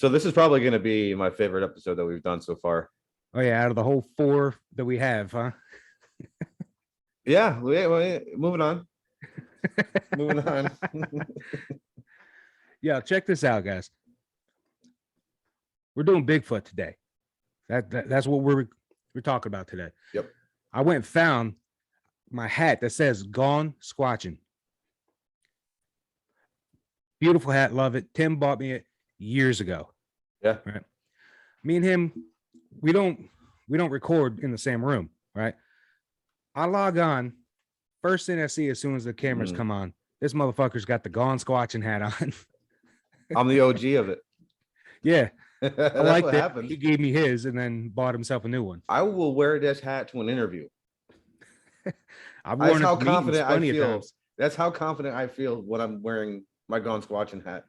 So this is probably going to be my favorite episode that we've done so far. Oh yeah, out of the whole 4 that we have, huh? Yeah, moving on. Moving on. Yeah, check this out, guys. We're doing Bigfoot today. That's what we're talking about today. Yep. I went and found my hat that says "Gone Squatching." Beautiful hat, love it. Tim bought me it years ago. Yeah. Right. Me and him, we don't record in the same room, right? I log on. First thing I see as soon as the cameras come on, this motherfucker's got the Gone Squatching hat on. I'm the OG of it. Yeah. That's I liked what it. happened. He gave me his and then bought himself a new one. I will wear this hat to an interview. I've worn That's how it to confident I plenty of feel. times. That's how confident I feel when I'm wearing my Gone Squatching hat.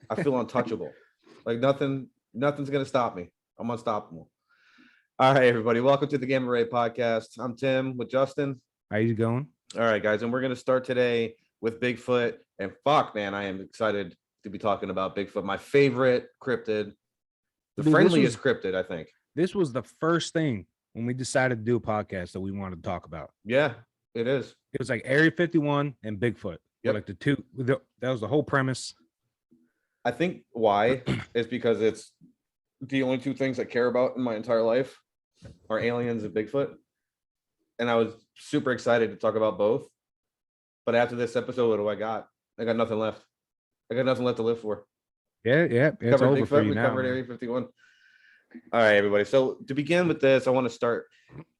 I feel untouchable. Like nothing's gonna stop me. I'm unstoppable. All right, everybody. Welcome to the Gamma Ray Podcast. I'm Tim with Justin. How you going? All right, guys, and we're gonna start today with Bigfoot. And fuck, man, I am excited to be talking about Bigfoot, my favorite cryptid, the friendliest cryptid, I think. This was the first thing when we decided to do a podcast that we wanted to talk about. Yeah, it is. It was like Area 51 and Bigfoot. Yep. Like the two. That was the whole premise. I think why is because it's the only two things I care about in my entire life are aliens and Bigfoot. And I was super excited to talk about both. But after this episode, what do I got? I got nothing left. I got nothing left to live for. Yeah. It's covered over Bigfoot, for you we now. covered Area 51. All right, everybody. So to begin with this, I want to start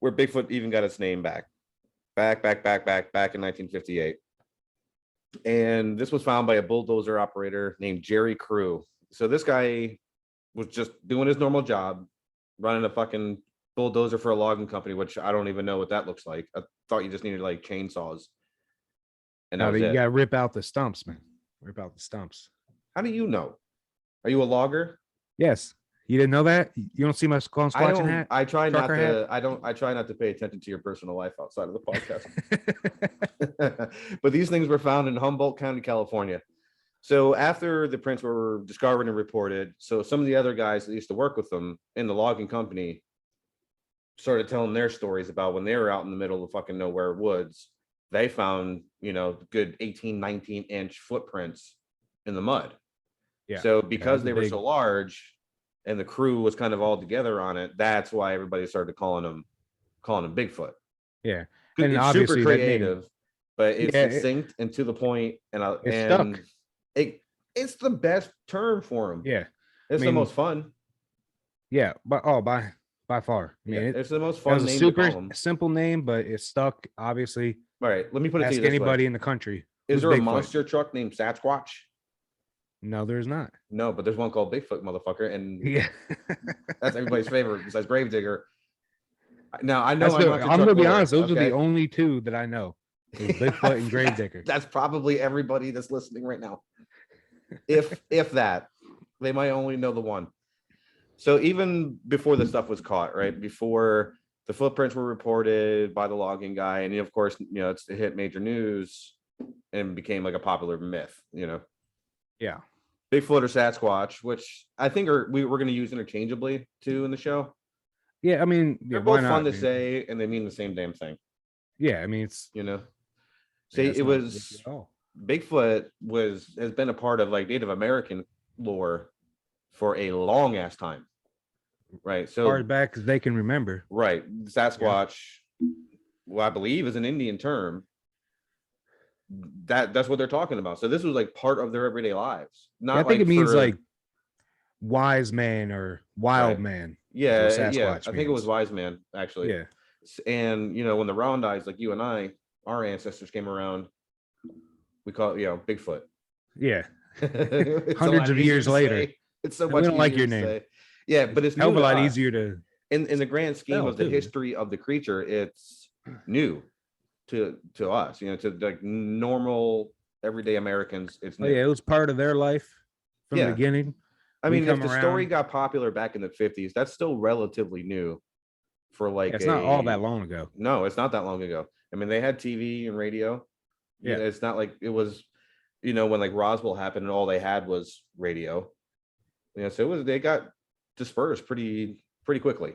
where Bigfoot even got its name back in 1958. And this was found by a bulldozer operator named Jerry Crew. So this guy was just doing his normal job, running a fucking bulldozer for a logging company, which I don't even know what that looks like. I thought you just needed like chainsaws. And that was you it. gotta rip out the stumps, man. Rip out the stumps. How do you know? Are you a logger? Yes. You didn't know that? You don't see my Gone Squatching hat? I try not Trucker to. hat? I try not to pay attention to your personal life outside of the podcast. But these things were found in Humboldt County, California. So after the prints were discovered and reported, so some of the other guys that used to work with them in the logging company started telling their stories about when they were out in the middle of fucking nowhere woods, they found, good 18, 19-inch footprints in the mud. Yeah. So because they were so large and the crew was kind of all together on it, that's why everybody started calling them Bigfoot. Yeah. And it's super creative, but it's succinct and to the point, and stuck. It's the best term for them. Yeah. It's the most fun. Yeah, but by far. I mean, it's the most fun name. It's a super simple name, but it's stuck, obviously. All right, let me put it to you this way. anybody in the country. Is there a monster truck named Sasquatch? No, there's not. No, but there's one called Bigfoot, motherfucker, and yeah, that's everybody's favorite besides Gravedigger. Now I know I'm gonna be honest; those are the only two that I know: Bigfoot and Gravedigger. That's probably everybody that's listening right now. If that, they might only know the one. So even before the stuff was caught, right before the footprints were reported by the logging guy, and of course, it hit major news and became like a popular myth. Yeah. Bigfoot or Sasquatch, which I think we're going to use interchangeably too in the show. Yeah, I mean, they're both fun to say, and they mean the same damn thing. Yeah, I mean, it's See, it was Bigfoot has been a part of like Native American lore for a long ass time, right? So far back as they can remember. Right, Sasquatch, well, I believe is an Indian term. That's what they're talking about. So this was like part of their everyday lives. I think it means like wise man or wild man. Yeah. I think it was wise man actually. Yeah. And when the round eyes, like you and I, our ancestors came around, we call it Bigfoot. Yeah. Hundreds of years later. It's so much. We don't like your name. Yeah, but it's a lot easier to. In the grand scheme of the history of the creature, it's new to us, to like normal everyday Americans. It's new. It was part of their life from the beginning. I mean, if the story got popular back in the 50s, that's still relatively new for like it's not all that long ago. No, it's not that long ago. I mean, they had TV and radio. Yeah, it's not like it was, when like Roswell happened and all they had was radio. Yeah, so they got dispersed pretty quickly.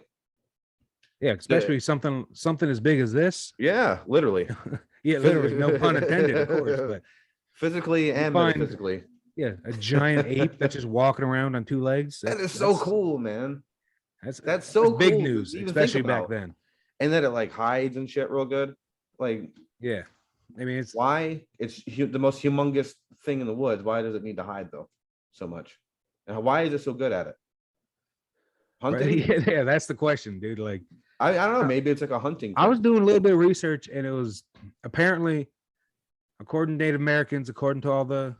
Yeah, especially something as big as this. Yeah, literally. Yeah, literally, no pun intended, of course, but physically and metaphysically. Yeah, a giant ape that's just walking around on two legs. That is so cool, man. That's so big cool news, to even especially think back about. then. And that it like hides and shit real good. Like, yeah, I mean, it's why? It's the most humongous thing in the woods. Why does it need to hide though so much? And why is it so good at it? Hunting? Right? Yeah, that's the question, dude. Like, I don't know. Maybe it's like a hunting thing. I was doing a little bit of research, and it was apparently, according to Native Americans, according to all the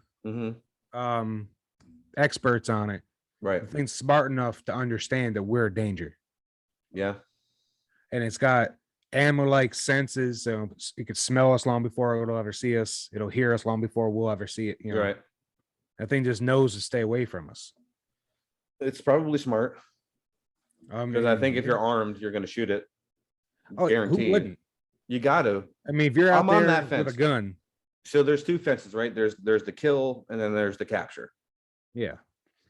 experts on it, right? The thing's smart enough to understand that we're a danger. Yeah, and it's got animal-like senses, so it could smell us long before it'll ever see us. It'll hear us long before we'll ever see it. You know, right. That thing just knows to stay away from us. It's probably smart. Because I think if you're armed, you're going to shoot it. Oh, guaranteed. Who wouldn't? You got to. I mean, if you're out there on that fence with a gun. So there's two fences, right? There's the kill and then there's the capture. Yeah.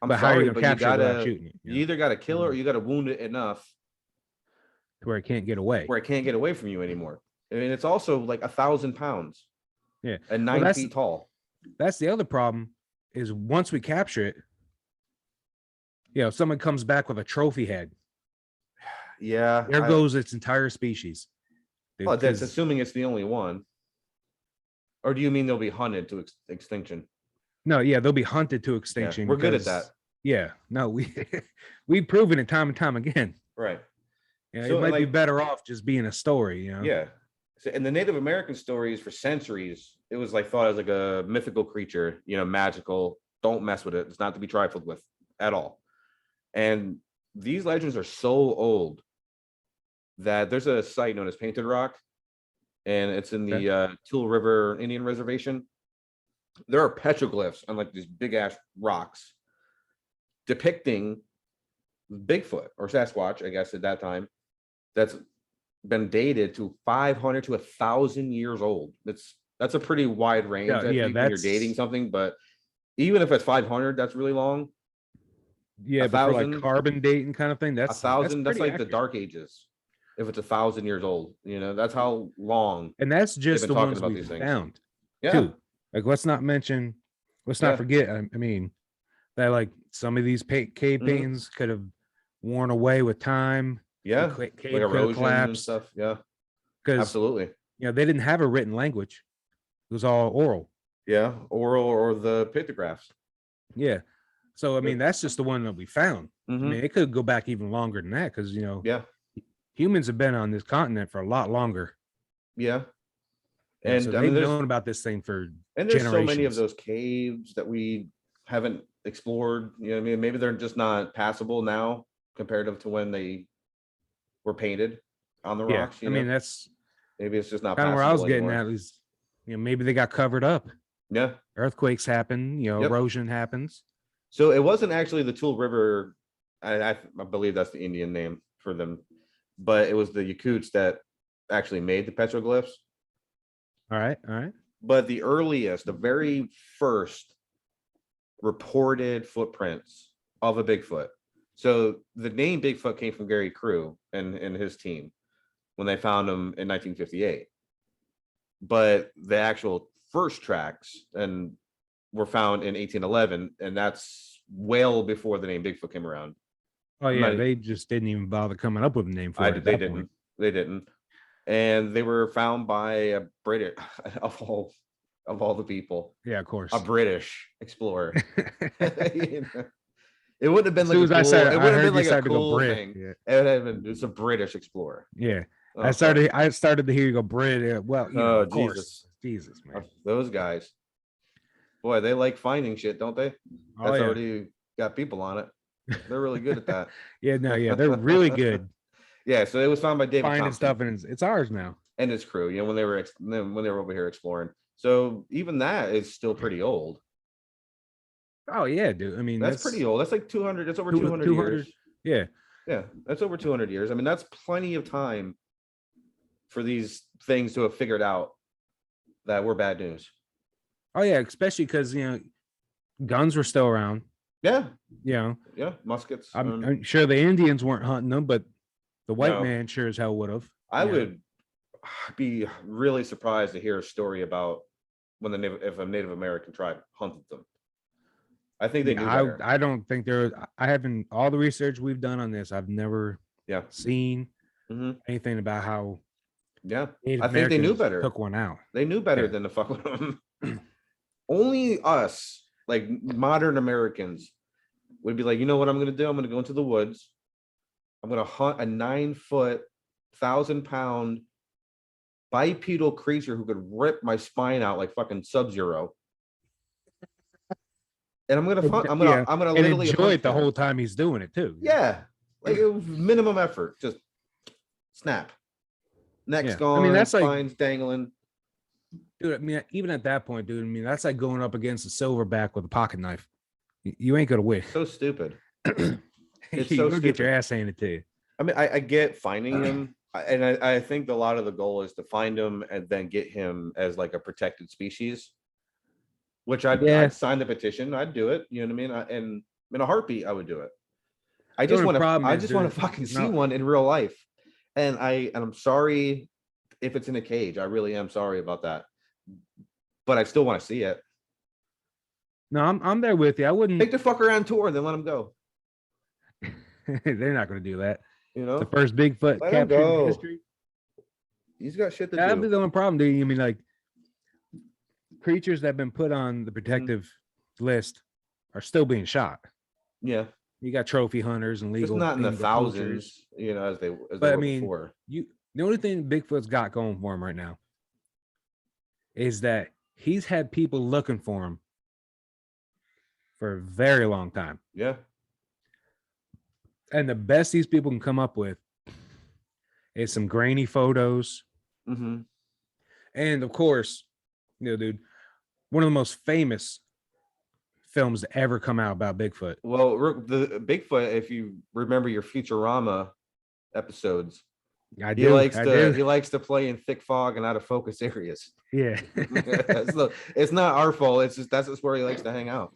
I'm but sorry, how are you but capture you gotta without shooting it, you either got to kill it or you got to wound it enough to where it can't get away. Where it can't get away from you anymore. I mean, it's also like 1,000 pounds. Yeah. And 9 feet tall. That's the other problem is once we capture it, someone comes back with a trophy head. Yeah. There goes its entire species. Dude, well, that's assuming it's the only one. Or do you mean they'll be hunted to extinction? No, yeah, they'll be hunted to extinction. Yeah, we're good at that. Yeah, no, we've proven it time and time again. Right. Yeah, so it might be better off just being a story, Yeah. So in the Native American stories for centuries, it was like thought as like a mythical creature, magical. Don't mess with it. It's not to be trifled with at all. And these legends are so old that there's a site known as Painted Rock, and it's in the Tool River Indian Reservation. There are petroglyphs on like these big ass rocks depicting Bigfoot or Sasquatch, I guess at that time, that's been dated to 500 to 1,000 years old. That's a pretty wide range. When you're dating something, but even if it's 500, that's really long. Yeah, but for like carbon dating kind of thing, that's 1,000. That's like accurate. The Dark Ages. If it's 1,000 years old, that's how long. And that's just the ones we found. Yeah. Too. Like, let's not forget. I mean, that like some of these cave paintings could have worn away with time. Yeah, cave like erosion and stuff. Yeah, because absolutely. They didn't have a written language; it was all oral. Yeah, oral or the pictographs. Yeah, so I mean, that's just the one that we found. I mean, it could go back even longer than that because humans have been on this continent for a lot longer. Yeah. And so they've known about this thing for there's so many of those caves that we haven't explored. I mean, maybe they're just not passable now comparative to when they were painted on the rocks. I mean, that's maybe it's just not kind of where I was getting at. Is maybe they got covered up. Yeah, earthquakes happen. Erosion happens. So it wasn't actually the Tool River. I believe that's the Indian name for them, but it was the Yakuts that actually made the petroglyphs. All right. But the very first reported footprints of a Bigfoot. So the name Bigfoot came from Gary Crew and his team when they found him in 1958. But the actual first tracks were found in 1811, and that's well before the name Bigfoot came around. Oh yeah, they just didn't even bother coming up with a name for it. They didn't. And they were found by a British of all the people. Yeah, of course. A British explorer. It wouldn't have been like it would have been like a cool thing. Yeah. It would have been it's a British explorer. Yeah. I started to hear you go Brit. Well, of course. Jesus, man. Those guys. Boy, they like finding shit, don't they? That's already got people on it. They're really good at that. They're really good. Yeah, so it was found by David finding Thompson. Stuff, and it's ours now. And his crew, when they were over here exploring. So even that is still pretty old. Oh yeah, dude. I mean, that's pretty old. That's like 200. That's over 200 years. Yeah, that's over 200 years. I mean, that's plenty of time for these things to have figured out that we're bad news. Oh yeah, especially because guns were still around. Yeah, You know, yeah, muskets. I'm sure the Indians weren't hunting them, but the white No. man sure as hell would have. I would be really surprised to hear a story about when if a Native American tribe hunted them. I think they knew better. I don't think I haven't all the research we've done on this. I've never Yeah. seen hmm anything about how Yeah. Native I think they knew Americans better. took one out. They knew better Yeah. than to fuck with them. Only us, like modern Americans, would be like, you know what I'm going to do? I'm going to go into the woods. I'm going to hunt a 9-foot, 1,000-pound bipedal creature who could rip my spine out like fucking Sub-Zero. And I'm gonna literally enjoy hunt it the him. whole time he's doing it too. Yeah, like it was minimum effort, just snap, neck's gone. I mean, that's spine's dangling. Dude. I mean, even at that point, dude. I mean, that's like going up against a silverback with a pocket knife. You ain't gonna win. So stupid. It's You're so gonna stupid. get your ass handed to you. I mean, I get finding him, and I think a lot of the goal is to find him and then get him as like a protected species. Which I'd sign the petition. I'd do it. You know what I mean? And in a heartbeat, I would do it. I just want to fucking see one in real life. And I'm sorry if it's in a cage. I really am sorry about that. But I still want to see it. No, I'm there with you. I wouldn't take the fucker on tour and then let him go. They're not going to do that. You know, the first Bigfoot capture in history. He's got shit to do. That'd be the only problem, dude. I mean, like creatures that have been put on the protective list are still being shot. Yeah. You got trophy hunters and legal. It's not in the thousands, you know, as they were before. The only thing Bigfoot's got going for him right now is that he's had people looking for him for a very long time. Yeah. And the best these people can come up with is some grainy photos. Mm-hmm. And of course, you know, dude, one of the most famous films to ever come out about Bigfoot. Well, the Bigfoot, if you remember your Futurama episodes, he likes to play in thick fog and out of focus areas. Yeah. It's not our fault. It's just that's just where he likes to hang out.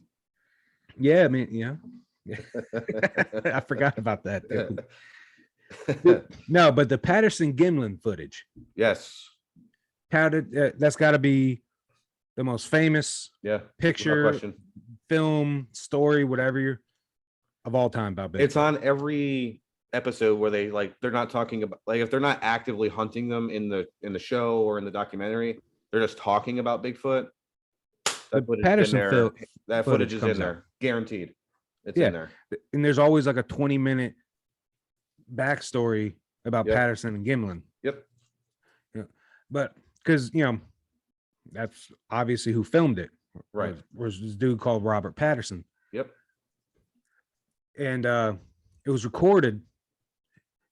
Yeah, I mean, yeah. I forgot about that. No, but the Patterson Gimlin footage. Yes. That's got to be the most famous picture, film, story, whatever of all time about Bigfoot. It's on every episode where they're not talking about, like, if they're not actively hunting them in the show or in the documentary, they're just talking about Bigfoot. That footage is in there, guaranteed. It's in there. And there's always like a 20-minute backstory about Patterson and Gimlin. Yep. Yeah. But because, you know, that's obviously who filmed it. Right. Was this dude called Robert Patterson. Yep. And it was recorded.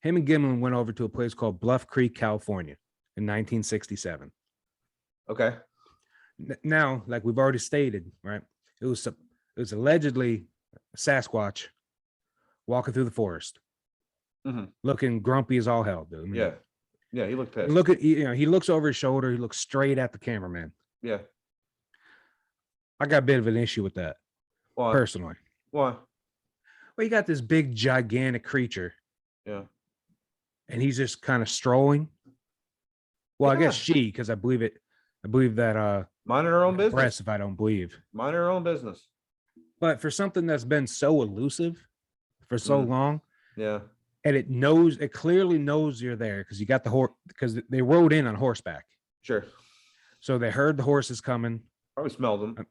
Him and Gimlin went over to a place called Bluff Creek, California in 1967. Okay. Now, like we've already stated, right? It was allegedly a Sasquatch walking through the forest, looking grumpy as all hell, dude. I mean, yeah, he looked pissed. He looks over his shoulder. He looks straight at the cameraman. Yeah, I got a bit of an issue with that. Why? Personally. Why? Well, you got this big, gigantic creature. Yeah, and he's just kind of strolling. Well, I guess because I believe that mind her own business. If I don't believe, mind her own business. But for something that's been so elusive for so long, and it clearly knows you're there because you got the horse, because they rode in on horseback. Sure. So they heard the horses coming. Probably smelled them.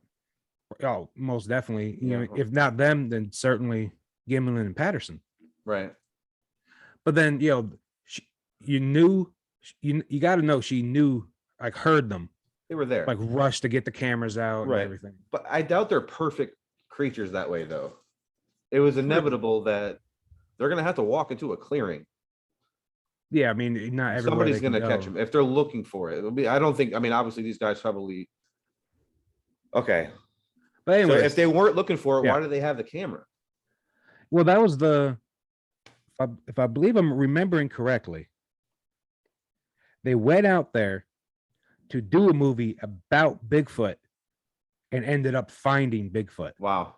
Oh, most definitely. You know, if not them, then certainly Gimlin and Patterson. Right. But then, you know, you got to know she knew, like, heard them. They were there. Like, rushed to get the cameras out and everything. But I doubt they're perfect creatures that way, though. It was inevitable that they're going to have to walk into a clearing. Yeah, I mean, not everybody. Somebody's going to catch them if they're looking for it. It'll be. I don't think. I mean, obviously, these guys probably. Okay. But anyway, so if they weren't looking for it, why do they have the camera? Well, that was if I believe I'm remembering correctly, they went out there to do a movie about Bigfoot and ended up finding Bigfoot. Wow.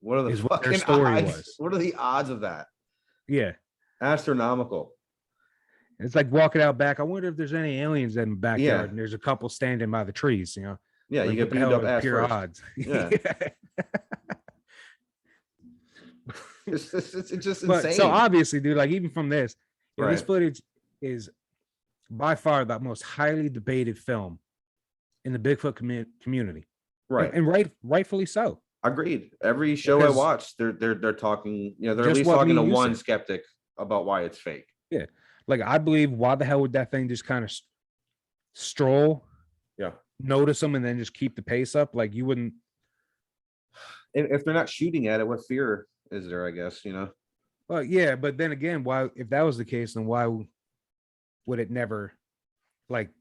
What are the is what their fucking story odds? was. What are the odds of that? Yeah. Astronomical. It's like walking out back. I wonder if there's any aliens in the backyard, Yeah. and there's a couple standing by the trees. You know. Yeah, Like, you get what the beamed hell up are the ass pure first. odds. Yeah. It's just But insane. so obviously, dude, like even from this, you know, this Right. footage is by far the most highly debated film in the Bigfoot community. Right. And rightfully so. Agreed. Every show I Because watch, they're talking, you know, they're at just least what talking me to and you one said. skeptic about why it's fake. Yeah. Like I believe, why the hell would that thing just kind of stroll, Yeah. notice them, and then just keep the pace up? Like you wouldn't. If they're not shooting at it, what fear is there, I guess, you know? Well, yeah, but then again, why, if that was the case, then why would it never, like,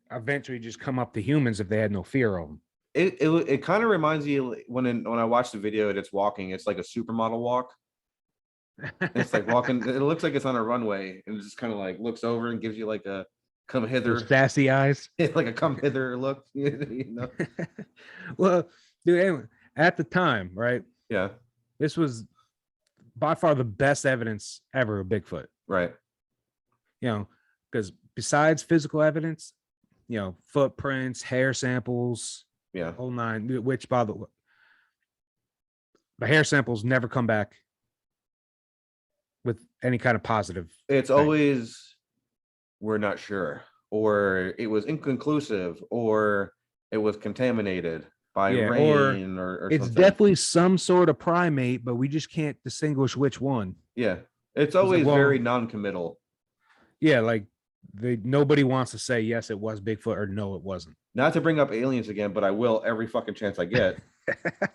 eventually just come up to humans if they had no fear of them? It kind of reminds you when I watch the video and it's walking, it's like a supermodel walk. It's like walking, it looks like it's on a runway and it just kind of like looks over and gives you like a come hither, Those sassy eyes. like a come hither look, you know? Well, dude, anyway, at the time, right? Yeah, This was by far the best evidence ever of Bigfoot. right. You know, because besides physical evidence, you know, footprints, hair samples, Yeah. whole nine, which by the hair samples never come back with any kind of positive. It's thing. always we're not sure, or it was inconclusive, or it was contaminated by rain or it's something. definitely some sort of primate, but we just can't distinguish which one. Yeah, it's always very non-committal. Yeah, like nobody wants to say yes, it was Bigfoot, or no, it wasn't. Not to bring up aliens again, but I will every fucking chance I get.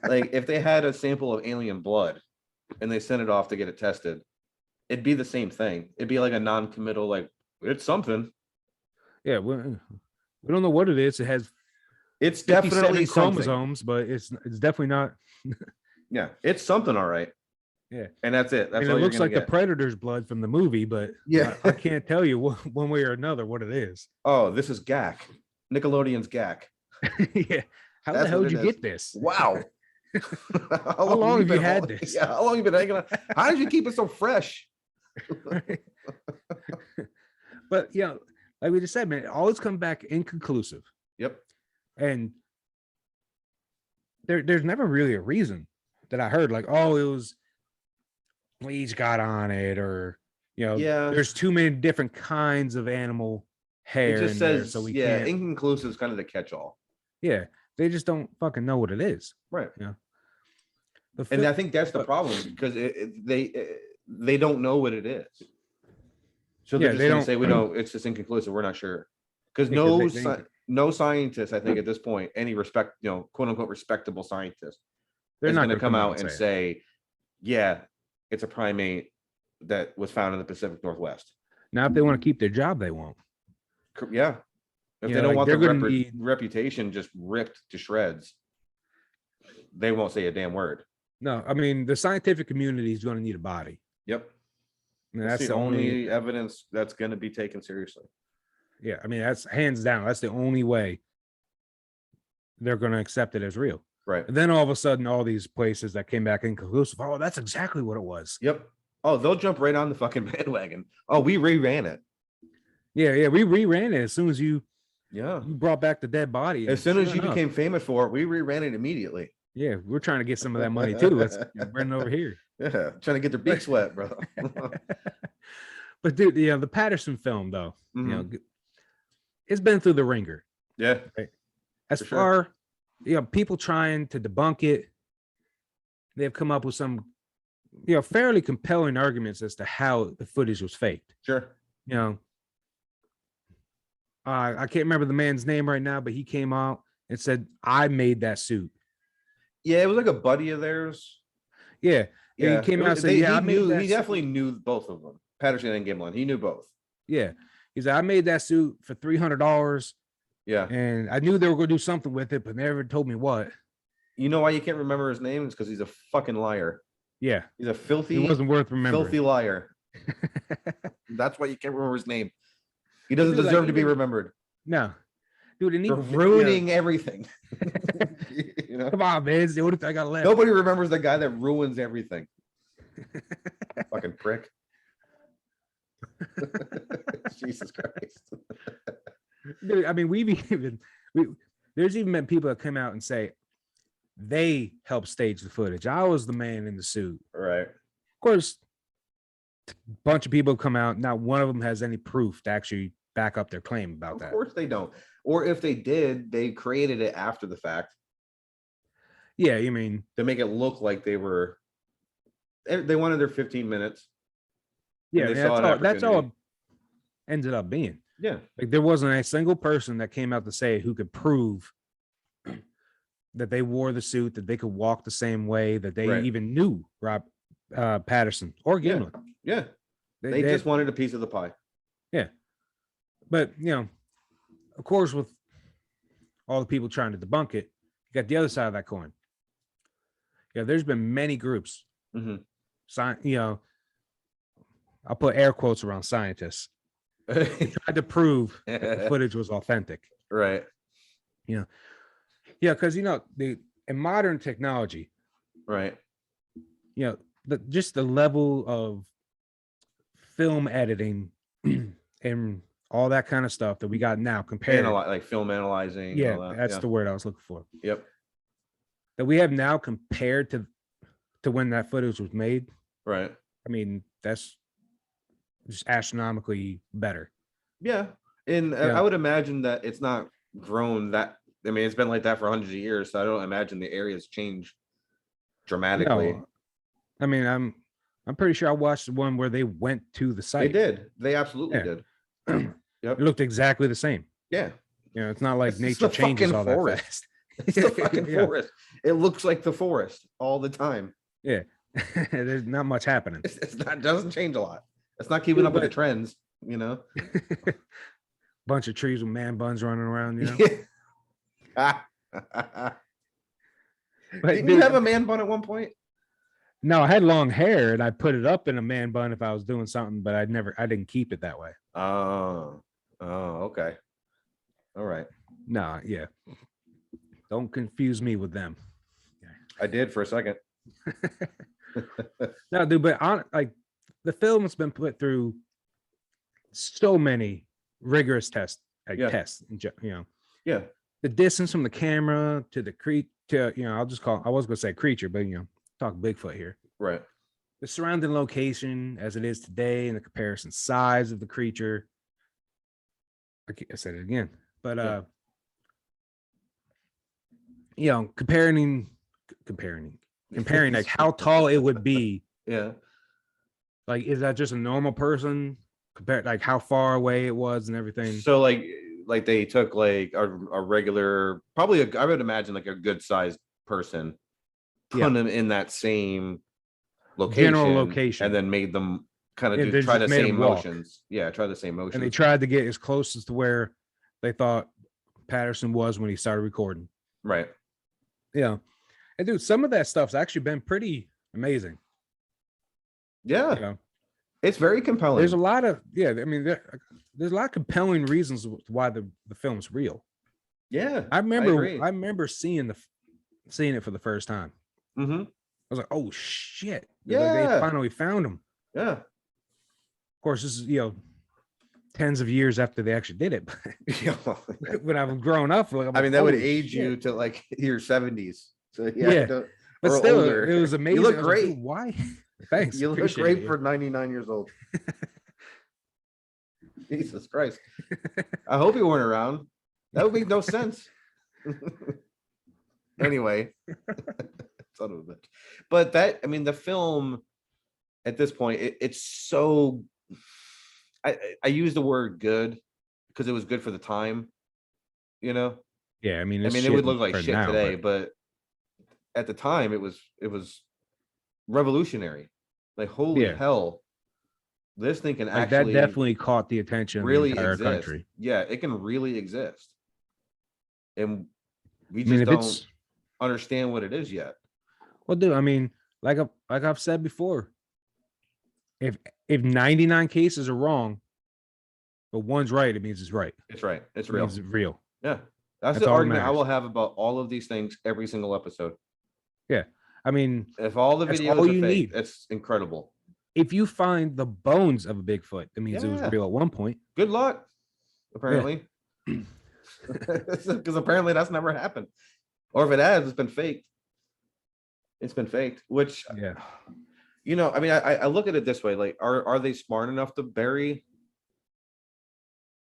Like if they had a sample of alien blood and they sent it off to get it tested, it'd be the same thing. It'd be like a non-committal, like it's something. Yeah, we don't know what it is. It has It's definitely chromosomes, but it's definitely not. Yeah, it's something, all right. Yeah, and that's it. That's and all it looks like the Predator's blood from the movie, but yeah, I can't tell you one way or another what it is. Oh, this is GAC, Nickelodeon's GAC. Yeah, how the hell did you get this? Wow. How long have you had this? Yeah, how long have you been hanging on? How did you keep it so fresh? But you know, like we just said, man, it always come back inconclusive. Yep. And there's never really a reason that I heard, like, oh, it was bleach got on it, or you know, yeah, there's too many different kinds of animal hair. It just says there, so we yeah, can't. inconclusive is kind of the catch-all. Yeah, they just don't fucking know what it is. Right. Yeah. And I think that's the problem, because they don't know what it is. So they're just going to say we don't. It's just inconclusive. We're not sure, because no scientist, I think at this point, any respect, you know, quote unquote respectable scientist, they're not going to come out and say, yeah, it's a primate that was found in the Pacific Northwest. Now, if they want to keep their job, they won't. Yeah. If they don't want their reputation just ripped to shreds, they won't say a damn word. No, I mean, the scientific community is going to need a body. Yep. I mean, that's the only evidence that's going to be taken seriously. Yeah, I mean, that's hands down. That's the only way they're going to accept it as real. Right. And then all of a sudden, all these places that came back inconclusive, oh, that's exactly what it was. Yep. Oh, they'll jump right on the fucking bandwagon. Oh, we reran it. Yeah, we reran it as soon as you you brought back the dead body. As soon as you became famous for it, we reran it immediately. Yeah, we're trying to get some of that money too. Let's bring it over here. Yeah, trying to get their beaks wet, bro. But dude, the Patterson film though, you know, it's been through the ringer. Yeah. Right? As far, people trying to debunk it, they've come up with some, fairly compelling arguments as to how the footage was faked. Sure. I can't remember the man's name right now, but he came out and said, I made that suit. Yeah, it was like a buddy of theirs. Yeah. He came out and said, he definitely knew both of them. Patterson and Gimlin. He knew both. Yeah. He said, I made that suit for $300. Yeah. And I knew they were going to do something with it, but never told me what. You know why you can't remember his name? It's because he's a fucking liar. Yeah. He's a filthy. He wasn't worth remembering. Filthy liar. That's why you can't remember his name. He doesn't deserve to be remembered. No. dude. And They're even, ruining everything. Come on, man. It's the only thing I got left. Nobody remembers the guy that ruins everything. Fucking prick. Jesus Christ. Dude, I mean, there's even been people that come out and say they helped stage the footage. I was the man in the suit. Right. Of course, a bunch of people come out. Not one of them has any proof to actually back up their claim about that. Of course they don't. Or if they did, they created it after the fact. Yeah, you mean to make it look like they wanted their 15 minutes. Yeah, that's all it ended up being. Yeah. Like there wasn't a single person that came out to say who could prove that they wore the suit, that they could walk the same way, that they even knew Rob Patterson or Gimlin. Yeah. They just wanted a piece of the pie. Yeah. But, of course, with all the people trying to debunk it, you got the other side of that coin. Yeah, there's been many groups. I'll put air quotes around scientists. Tried to prove that the footage was authentic. Right. Yeah, because in modern technology, right. Just the level of film editing and all that kind of stuff that we got now compared like film analyzing. Yeah, that's the word I was looking for. Yep. That we have now compared to when that footage was made. Right. I mean, that's just astronomically better. Yeah. And I would imagine that it's not grown that. I mean, it's been like that for hundreds of years. So I don't imagine the areas change dramatically. No. I mean, I'm pretty sure I watched the one where they went to the site. They did. They absolutely did. Yep. It looked exactly the same. Yeah. It's not like nature changes all that fast. It's the fucking forest. It looks like the forest all the time. Yeah. There's not much happening. It doesn't change a lot. It's not keeping up with the trends, Bunch of trees with man buns running around, Didn't you have a man bun at one point? No, I had long hair and I put it up in a man bun if I was doing something, but I didn't keep it that way. Oh, okay. All right. No, yeah. Don't confuse me with them. I did for a second. No, dude, but the film has been put through so many rigorous tests. Yeah. The distance from the camera to the I was gonna say creature, but talk Bigfoot here. Right. The surrounding location as it is today and the comparison size of the creature. I said it again, but comparing like how tall it would be. Yeah. Like, is that just a normal person compared like how far away it was and everything? So like they took like a regular, probably I would imagine like a good sized person, put them in that same general location, and then made them kind of try the same motions. Yeah, try the same motions. And they tried to get as close as to where they thought Patterson was when he started recording. Right. Yeah. And dude, some of that stuff's actually been pretty amazing. Yeah. It's very compelling. There's a lot of there's a lot of compelling reasons why the film's real. Yeah. I remember seeing it for the first time. Mm-hmm. I was like, oh shit. Yeah. They finally found him. Yeah. Of course, this is tens of years after they actually did it. When I've grown up, that would age you to like your 70s. So but still, older. It was amazing. You look great. Like, why? Thanks. You look great for 99 years old. Jesus Christ. I hope you weren't around. That would make no sense. Anyway. Son of a bitch. But the film at this point, it's so I use the word good because it was good for the time, Yeah, it would look like shit now, today, but at the time it was revolutionary. Like, holy hell, this thing can actually that definitely caught the attention really of the entire exist. Country. Yeah, it can really exist. And we just don't understand what it is yet. Well, dude, like I've said before, if 99 cases are wrong, but one's right, it means it's right. It's right. It's real. It's real. Yeah. That's That's the all that argument I matters. will have about all of these things every single episode. Yeah. I mean, If all the that's videos all are you fake, need. that's incredible. If you find the bones of a Bigfoot, that means it was Yeah. real at one point. Good luck, Yeah. apparently. Because apparently that's never happened. Or if it has, it's been faked. It's been faked, which, Yeah. you know, I mean, I look at it this way, like, are they smart enough to bury?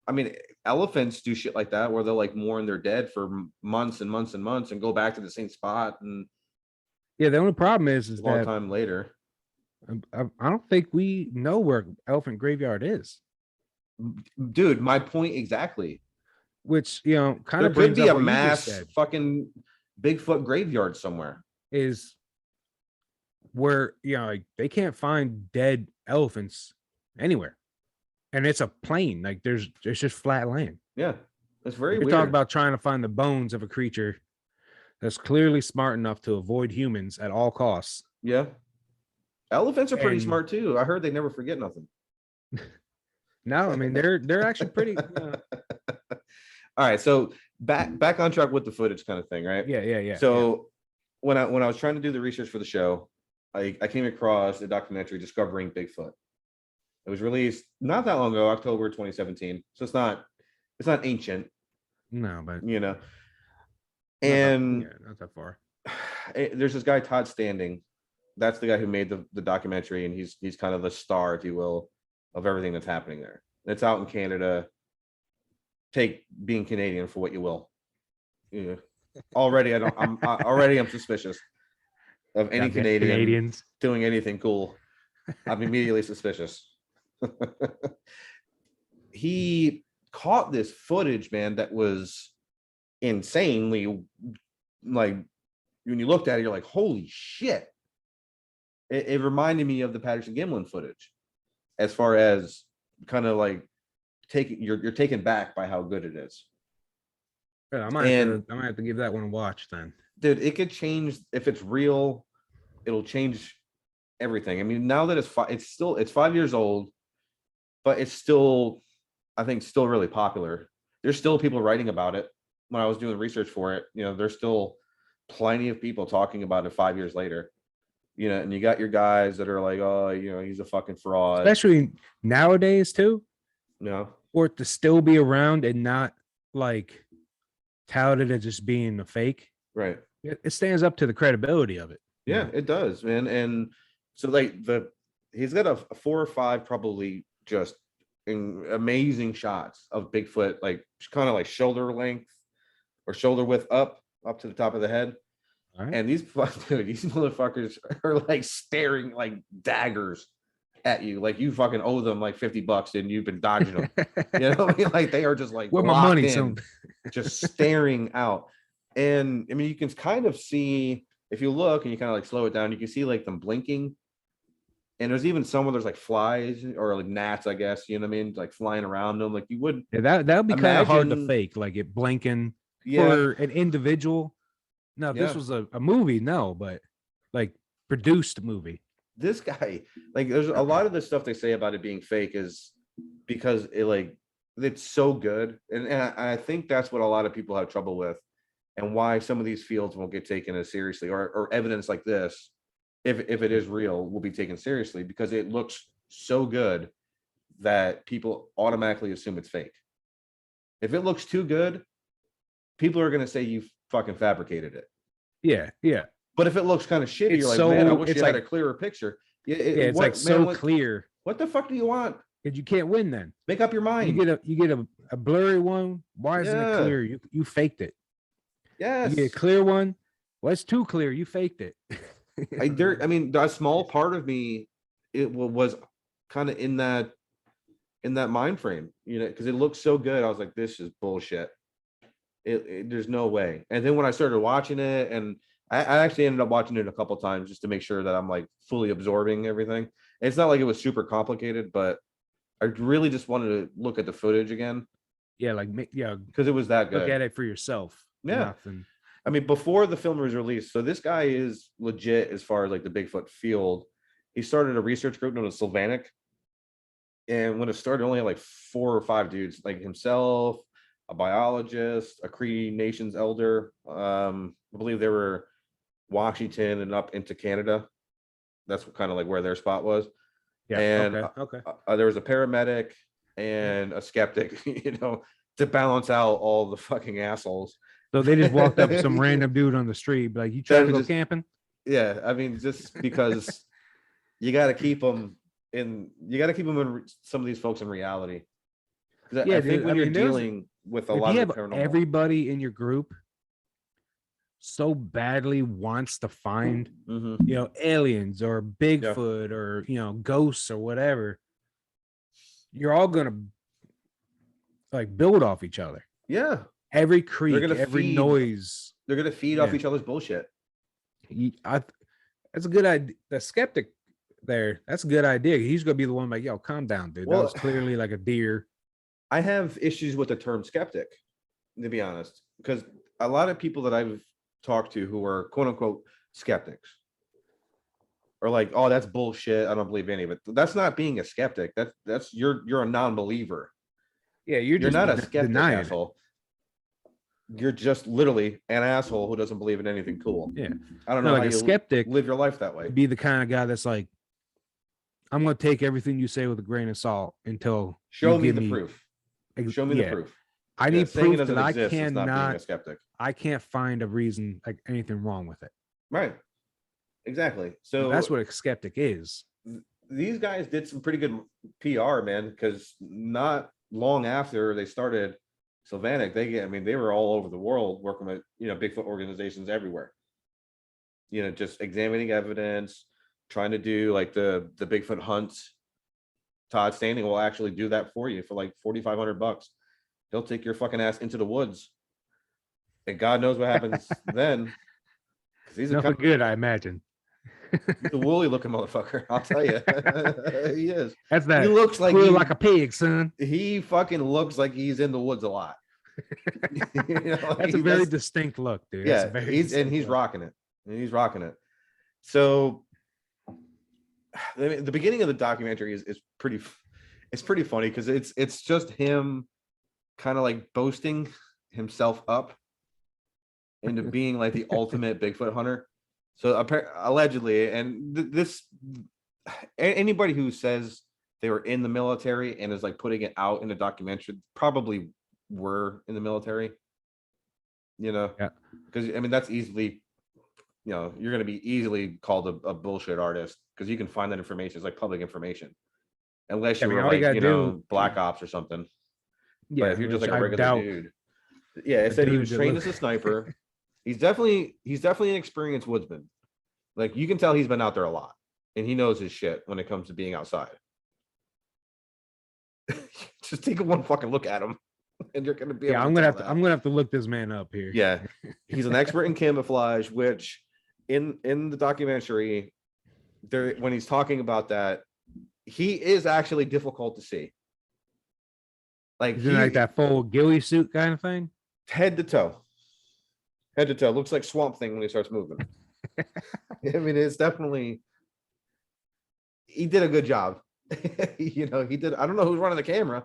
I mean, elephants do shit like that where they'll like mourn their dead for months and months and months and go back to the same spot and Yeah. The only problem is a long that time later. I don't think we know where Elephant Graveyard is, Dude, my point exactly. which, you know, kind There of could brings be up a what you just mass said, fucking Bigfoot graveyard somewhere. is where, you know, like they can't find dead elephants anywhere. And it's a plain, like there's just flat land. Yeah, it's very You're weird. talking about trying to find the bones of a creature that's clearly smart enough to avoid humans at all costs. Yeah, elephants are pretty And smart too. I heard they never forget nothing. no, I mean they're actually pretty. All right, so back on track with the footage kind of thing, right? Yeah. So when I was trying to do the research for the show, I came across a documentary discovering Bigfoot. It was released not that long ago, October 2017. So it's not ancient, No, but you know. And not that far. there's this guy Todd Standing. That's the guy who made the documentary, and he's kind of the star, if you will, of everything that's happening there. It's out in Canada. Take being Canadian for what you will. Yeah. Already, I'm suspicious of any Goddamn Canadians doing anything cool. I'm immediately suspicious. He caught this footage, man, that was insanely, like, when you looked at it, you're like, holy shit. It reminded me of the Patterson Gimlin footage, as far as kind of like you're taken back by how good it is. Yeah, I might have to give that one a watch then. Dude, it could change if it's real. It'll change everything. I mean, now that it's 5 years old, but it's still, I think, still really popular. There's still people writing about it. When I was doing research for it, you know, there's still plenty of people talking about it 5 years later. You know, and you got your guys that are like, oh, you know, he's a fucking fraud. Especially nowadays too. You know, for it to still be around and not like touted as just being a fake. right. It stands up to the credibility of it. Yeah, it does, man. And so like he's got a 4 or 5 probably just amazing shots of Bigfoot, like kind of like shoulder length or shoulder width up to the top of the head. All right. And these motherfuckers are like staring like daggers at you, like you fucking owe them like $50 and you've been dodging them. You know what I mean? Like they are just like where my money, just staring out. And I mean, you can kind of see, if you look and you kind of like slow it down, you can see like them blinking. And there's even some where there's like flies or like gnats, I guess, you know what I mean? Like flying around them. Like you would. Yeah, that would be kind of hard to imagine- fake, like it blinking Yeah. for an individual. Now, if this Yeah. was a movie, no, but like produced movie. This guy, like, there's a lot of the stuff they say about it being fake is because it's so good. And I think that's what a lot of people have trouble with, and why some of these fields won't get taken as seriously, or evidence like this, if it is real, will be taken seriously, because it looks so good that people automatically assume it's fake. If it looks too good, people are going to say you fucking fabricated it. Yeah. But if it looks kind of shitty, It's you're like, man, I so- wish it's you had like- a clearer picture. It's like so clear What the fuck do you want? that you can't win then. Make up your mind. You get a blurry one. Why isn't it Yeah. clear? You faked it. Yes. You get a clear one. Well, it's too clear. You faked it. I mean, a small part of me, was kind of in that mind frame, you know, because it looked so good. I was like, this is bullshit. There's no way. And then when I started watching it, and I actually ended up watching it a couple times just to make sure that I'm like fully absorbing everything. It's not like it was super complicated, but I really just wanted to look at the footage again. Yeah, Because it was that good. look at it for yourself. Yeah. Nothing. I mean, before the film was released, so this guy is legit as far as like the Bigfoot field. He started a research group known as Sylvanic. And when it started, only had like 4 or 5 dudes, like himself, a biologist, a Cree Nations elder. I believe they were Washington and up into Canada. That's kind of like where their spot was. Yeah. And Okay. there was a paramedic and a skeptic, to balance out all the fucking assholes. So they just walked up to some random dude on the street, be like, you trying to go camping? Yeah, I mean, just because you got to keep them in. You got to keep them in. Some of these folks in reality. Yeah, I think when you're dealing with a lot of the paranormal, everybody in your group so badly wants to find, aliens or Bigfoot or ghosts or whatever, you're all gonna like build off each other. Yeah, every creak, every noise, they're gonna feed off each other's bullshit. That's a good idea. The skeptic there, that's a good idea. He's gonna be the one like, yo, calm down, dude. That was clearly like a deer. I have issues with the term skeptic, to be honest, because a lot of people that I've talked to who are quote unquote skeptics are like, oh, that's bullshit. I don't believe any of it. That's not being a skeptic. That's you're a non-believer. Yeah, you're not a skeptic, asshole. You're just literally an asshole who doesn't believe in anything cool. Yeah. I don't know like how a skeptic live your life that way. Be the kind of guy that's like, I'm gonna take everything you say with a grain of salt until show me the proof. Show me the proof. I need proof that I cannot. A skeptic. I can't find a reason, like anything wrong with it. Right. Exactly. So that's what a skeptic is. These guys did some pretty good PR, man, because not long after they started Sylvanic, they were all over the world working with Bigfoot organizations everywhere. Just examining evidence, trying to do like the Bigfoot hunts. Todd Standing will actually do that for you for like $4,500. He'll take your fucking ass into the woods, and God knows what happens then. He's nothing good, I imagine. He's a woolly looking motherfucker, I'll tell you. He is. That's that. He looks like like a pig, son. He fucking looks like he's in the woods a lot. That's a very distinct look, dude. Yeah, he's rocking it. And he's rocking it. So the beginning of the documentary is pretty funny because it's just him kind of like boasting himself up into being like the ultimate Bigfoot hunter. So allegedly, and this anybody who says they were in the military and is like putting it out in a documentary probably were in the military. Because that's easily, you're going to be easily called a bullshit artist because you can find that information. It's like public information, unless you were like Black Ops or something. Yeah, but if you're just like a regular dude. Yeah, it said he was trained as a sniper. He's definitely an experienced woodsman. Like you can tell he's been out there a lot and he knows his shit when it comes to being outside. Just take one fucking look at him and you're gonna be I'm gonna have to look this man up here. Yeah. He's an expert in camouflage, which in the documentary when he's talking about that, he is actually difficult to see. Like like that full ghillie suit kind of thing, head to toe. Looks like Swamp Thing when he starts moving. It's definitely, he did a good job. He did. I don't know who's running the camera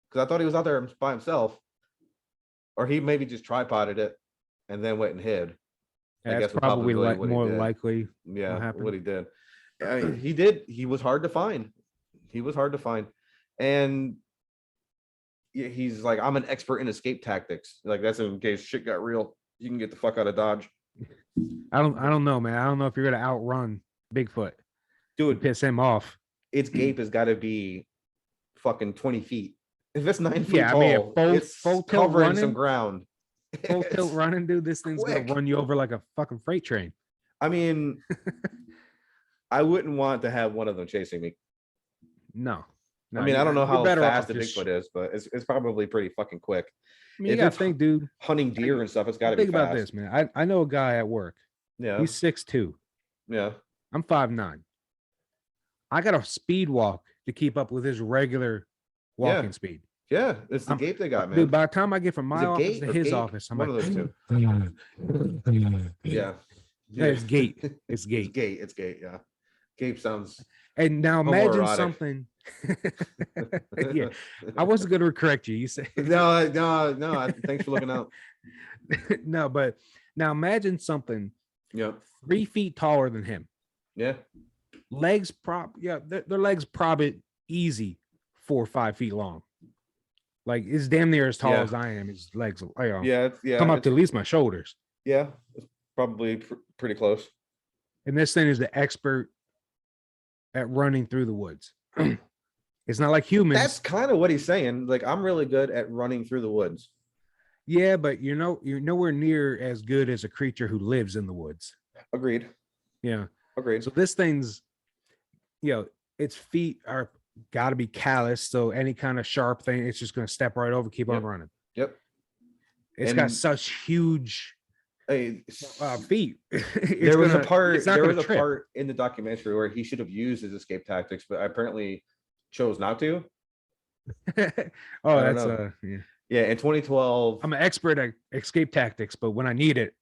because I thought he was out there by himself, or he maybe just tripoded it and then went and hid. That's probably more likely. Yeah, what he did. He was hard to find. And he's like, I'm an expert in escape tactics. Like that's in case shit got real. You can get the fuck out of Dodge. I don't know, man. I don't know if you're gonna outrun Bigfoot. Dude, piss him off. Its gape has got to be fucking 20 feet. If it's 9 feet tall, it's full covering running, some ground. Full tilt running, dude. This thing's gonna run you over like a fucking freight train. I wouldn't want to have one of them chasing me. No, I don't know how fast the Bigfoot is, but it's probably pretty fucking quick. You gotta think, dude. Hunting deer and stuff, it's got to be fast. Think about this, man. I know a guy at work. Yeah, he's 6'2". Yeah, I'm 5'9". I got to speed walk to keep up with his regular walking speed. Yeah, it's the gait they got, man. Dude, by the time I get from my office to his office, I'm one like, of those two. Yeah, it's gait. It's gait. It's gait. Yeah. Escape sounds And now imagine homoerotic. something. Yeah, I wasn't going to correct you. You said no. Thanks for looking out. no, but now imagine something Yep. 3 feet taller than him. Yeah. Legs their legs probably easy 4 or 5 feet long. Like it's damn near as tall Yeah. as I am. His legs, come up to at least my shoulders. Yeah, it's probably pretty close. And this thing is the expert at running through the woods. It's not like humans. That's kind of what he's saying. Like, I'm really good at running through the woods. Yeah, but you're nowhere near as good as a creature who lives in the woods. Agreed. Yeah. Agreed. So this thing's, its feet are got to be calloused. So any kind of sharp thing, it's just going to step right over, keep on running. Yep. It's got such huge feet. There was a part in the documentary where he should have used his escape tactics, but apparently chose not to. Yeah. In 2012, I'm an expert at escape tactics, but when I need it,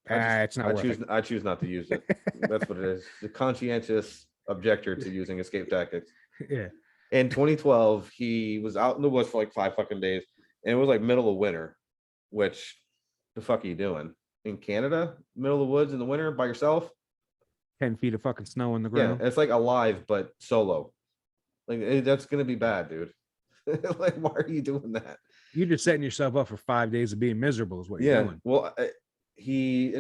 it's not worth it. I choose not to use it. That's what it is. The conscientious objector to using escape tactics. Yeah. In 2012, he was out in the woods for like 5 fucking days, and it was like middle of winter. Which the fuck are you doing in Canada? Middle of the woods in the winter by yourself? 10 feet of fucking snow on the ground. Yeah, it's like alive but solo. Like that's gonna be bad, dude. Like, why are you doing that? You're just setting yourself up for 5 days of being miserable, is what you're doing. Well, he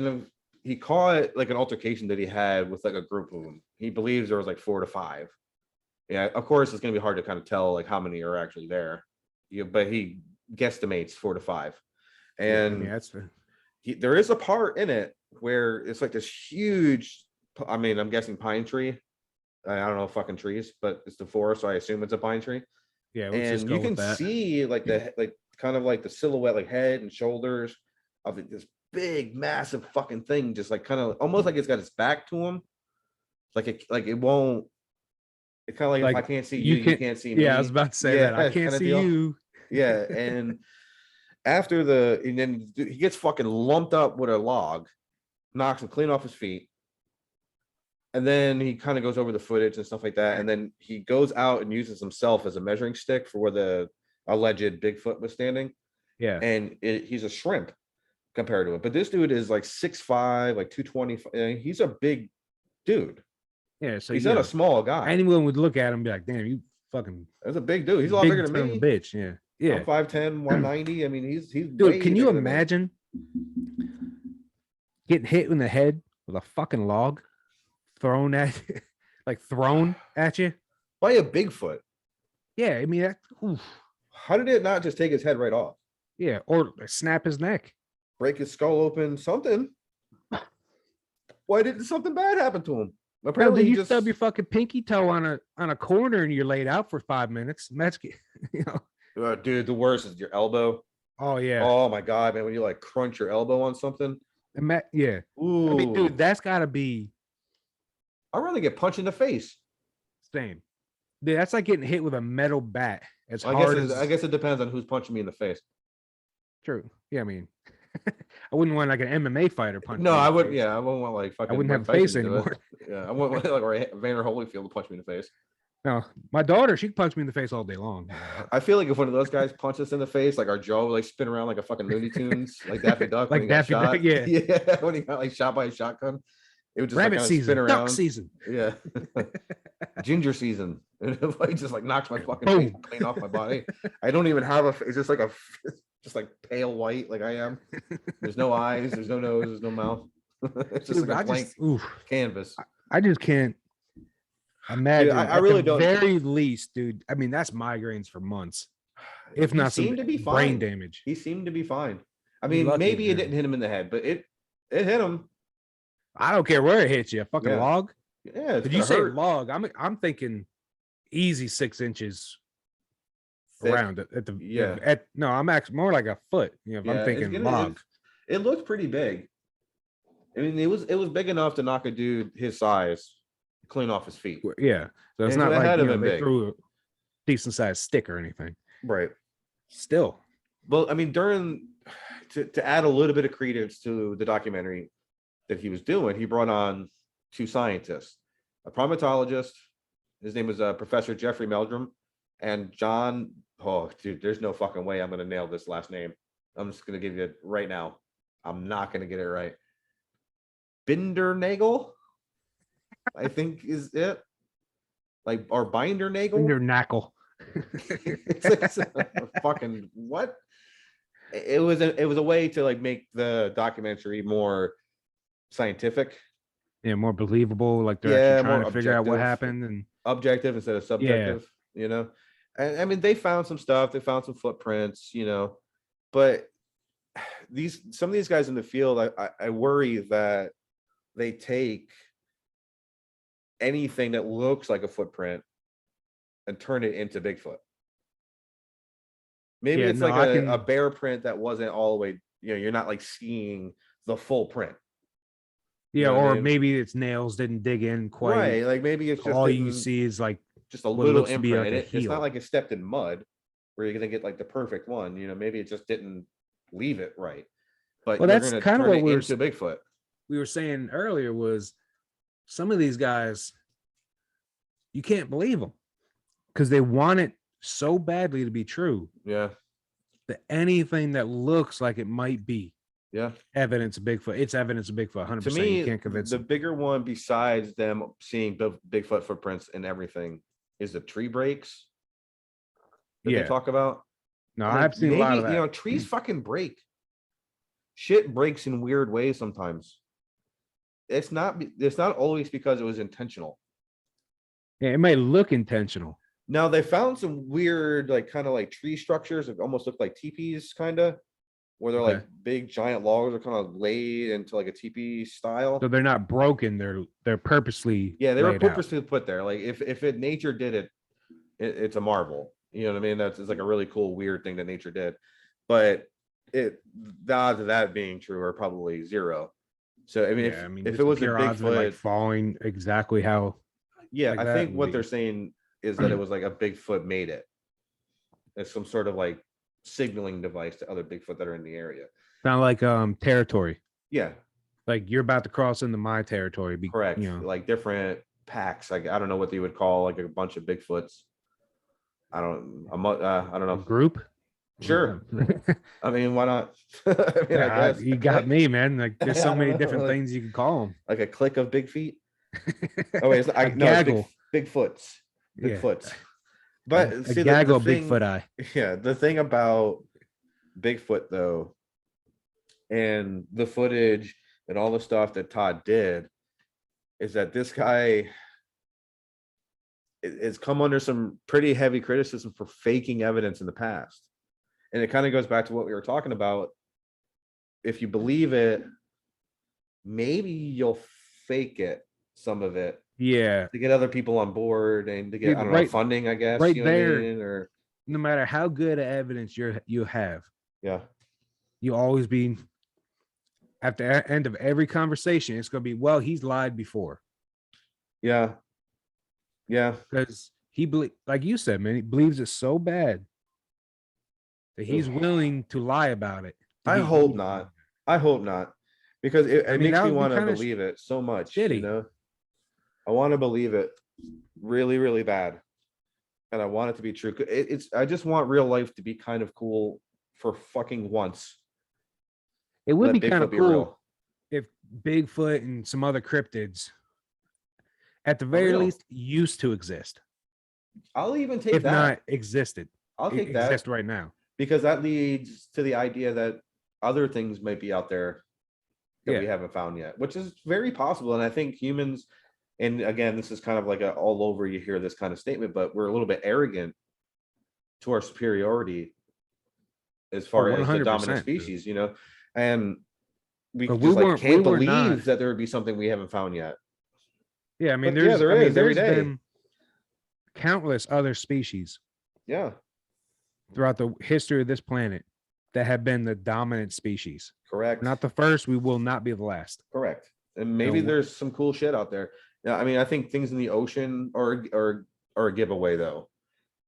caught like an altercation that he had with like a group of them. He believes there was like 4 to 5. Yeah, of course it's gonna be hard to kind of tell like how many are actually there. Yeah, but he guesstimates 4 to 5. And there is a part in it where it's like this huge, I mean, I'm guessing pine tree. I don't know fucking trees, but it's the forest, so I assume it's a pine tree. Yeah, and you can see like the kind of like the silhouette, like head and shoulders of this big, massive fucking thing, just like kind of almost like it's got its back to him. It won't. It's kind of like if I can't see you, you can't see me. Yeah, I was about to say that. I can't see you. Yeah, and after and then he gets fucking lumped up with a log, knocks him clean off his feet. And then he kind of goes over the footage and stuff like that. And then he goes out and uses himself as a measuring stick for where the alleged Bigfoot was standing. Yeah. And he's a shrimp compared to it. But this dude is like 6'5", like 220. He's a big dude. Yeah. So he's not a small guy. Anyone would look at him and be like, damn, you fucking. That's a big dude. He's a lot bigger than me. Bitch. Yeah. Yeah. I'm 5'10", 190. I mean, he's dude, can you imagine getting hit in the head with a fucking log thrown at you by a Bigfoot? Yeah, I mean, how did it not just take his head right off? Yeah, or snap his neck, break his skull open, something. Why didn't something bad happen to him? Apparently, you stub your fucking pinky toe on a corner and you're laid out for 5 minutes. That's dude, the worst is your elbow. Oh yeah. Oh my god, man, when you like crunch your elbow on something. Yeah. Ooh. I mean, dude, that's got to be. I'd rather get punched in the face. Same. Dude, that's like getting hit with a metal bat. I guess it depends on who's punching me in the face. True. Yeah, I mean, I wouldn't want like an MMA fighter punch. No, I wouldn't. Yeah, I wouldn't want like fucking. I wouldn't have a face anymore. Yeah, I wouldn't want like Vander Holyfield to punch me in the face. No, my daughter, she can punch me in the face all day long. I feel like if one of those guys punched us in the face, like our jaw would like spin around like a fucking Looney Tunes, like Daffy Duck. Like Daffy Duck, yeah. Yeah, when he got like shot by a shotgun. It would just rabbit like, season, spin around. duck season. Yeah. Ginger season. It just like knocks my fucking face clean off my body. I don't even have it's just like just like pale white like I am. There's no eyes, there's no nose, there's no mouth. It's just like a blank canvas. I just can't imagine. Dude, I really don't. At the very least, dude. I mean, that's migraines for months. If not some brain damage. He seemed to be fine. I mean, maybe it didn't hit him in the head, but it hit him. I don't care where it hits you. A fucking log. Yeah. Did you say log? I'm thinking easy 6 inches around at the no, I'm actually more like a foot. I'm thinking log. It looked pretty big. I mean, it was big enough to knock a dude his size clean off his feet. Yeah. So it's not like they threw a decent sized stick or anything. Right. Still. Well, I mean, to add a little bit of credence to the documentary that he was doing, he brought on 2 scientists. a primatologist. His name was Professor Jeffrey Meldrum, and John. Oh, dude, there's no fucking way I'm gonna nail this last name. I'm just gonna give you it right now. I'm not gonna get it right. Bindernagel, I think is it. Like, or Bindernagel. Knackle. It's a fucking what? It was a way to like make the documentary more scientific. Yeah, more believable. Like they're actually trying to figure out what happened and objective instead of subjective, you know. And I mean, they found some stuff, they found some footprints, you know, but some of these guys in the field, I worry that they take anything that looks like a footprint and turn it into Bigfoot. Maybe it's like a bear print that wasn't all the way, you know, you're not like seeing the full print. Yeah, you know, or maybe its nails didn't dig in quite. Right, like maybe it's just all you see is like just a little imprint. Like it's not like it stepped in mud where you're gonna get like the perfect one. You know, maybe it just didn't leave it right. But that's kind of what we were into Bigfoot. We were saying earlier was some of these guys, you can't believe them because they want it so badly to be true. Yeah. That anything that looks like it might be. Yeah. Evidence of Bigfoot. It's evidence of Bigfoot. 100%. To me, you can't convince the bigger one besides them seeing Bigfoot footprints and everything is the tree breaks that they talk about. No, I've seen a lot of that. You know, trees fucking break. Shit breaks in weird ways sometimes. It's not always because it was intentional. Yeah, it might look intentional. Now they found some weird, like kind of like tree structures that almost look like teepees, kind of, where they're like big giant logs are kind of laid into like a teepee style. So they're not broken. They're purposely. Yeah, they were purposely put there. Like if nature did it, it's a marvel. You know what I mean? It's like a really cool, weird thing that nature did. But the odds of that being true are probably zero. So I mean, if it was a Bigfoot, like falling exactly how. Yeah, like I think what they're saying is that it was like a Bigfoot made it. It's some sort of like signaling device to other Bigfoot that are in the area. Sound like territory. Yeah. Like you're about to cross into my territory. Correct. You know. Like different packs. Like I don't know what you would call like a bunch of Bigfoots. I don't know. Group? Sure. I mean, why not? I mean, I guess. You got me, man. Like there's so many different things you can call them. Like a clique of big feet. Oh wait, it's Bigfoots. Bigfoots. Yeah. But see, gaggle Bigfoot eye. Yeah, the thing about Bigfoot though, and the footage and all the stuff that Todd did, is that this guy has come under some pretty heavy criticism for faking evidence in the past. And it kind of goes back to what we were talking about. If you believe it, maybe you'll fake it, some of it. Yeah. To get other people on board and to get, I don't know, funding, I guess. Right there. Or no matter how good evidence you have. Yeah. You always be at the end of every conversation, it's going to be, well, he's lied before. Yeah. Yeah. Because like you said, man, he believes it so bad that he's willing to lie about it. I hope not. I hope not. Because it makes me want to believe it so much. Shitty. You know? I want to believe it really, really bad. And I want it to be true. I just want real life to be kind of cool for fucking once. It would be kind of cool if Bigfoot and some other cryptids, at the very least, used to exist. I'll even take if that. If not existed. I'll take that. Exist right now. Because that leads to the idea that other things might be out there that we haven't found yet, which is very possible. And I think humans, and again, this is kind of like all over you hear this kind of statement, but we're a little bit arrogant to our superiority as far as the dominant species, you know, and we just like can't believe that there would be something we haven't found yet. Yeah, I mean, there's been countless other species. Yeah. Throughout the history of this planet that have been the dominant species. Correct. Not the first, we will not be the last. Correct. And maybe there's some cool shit out there. Yeah, I mean, I think things in the ocean are a giveaway though,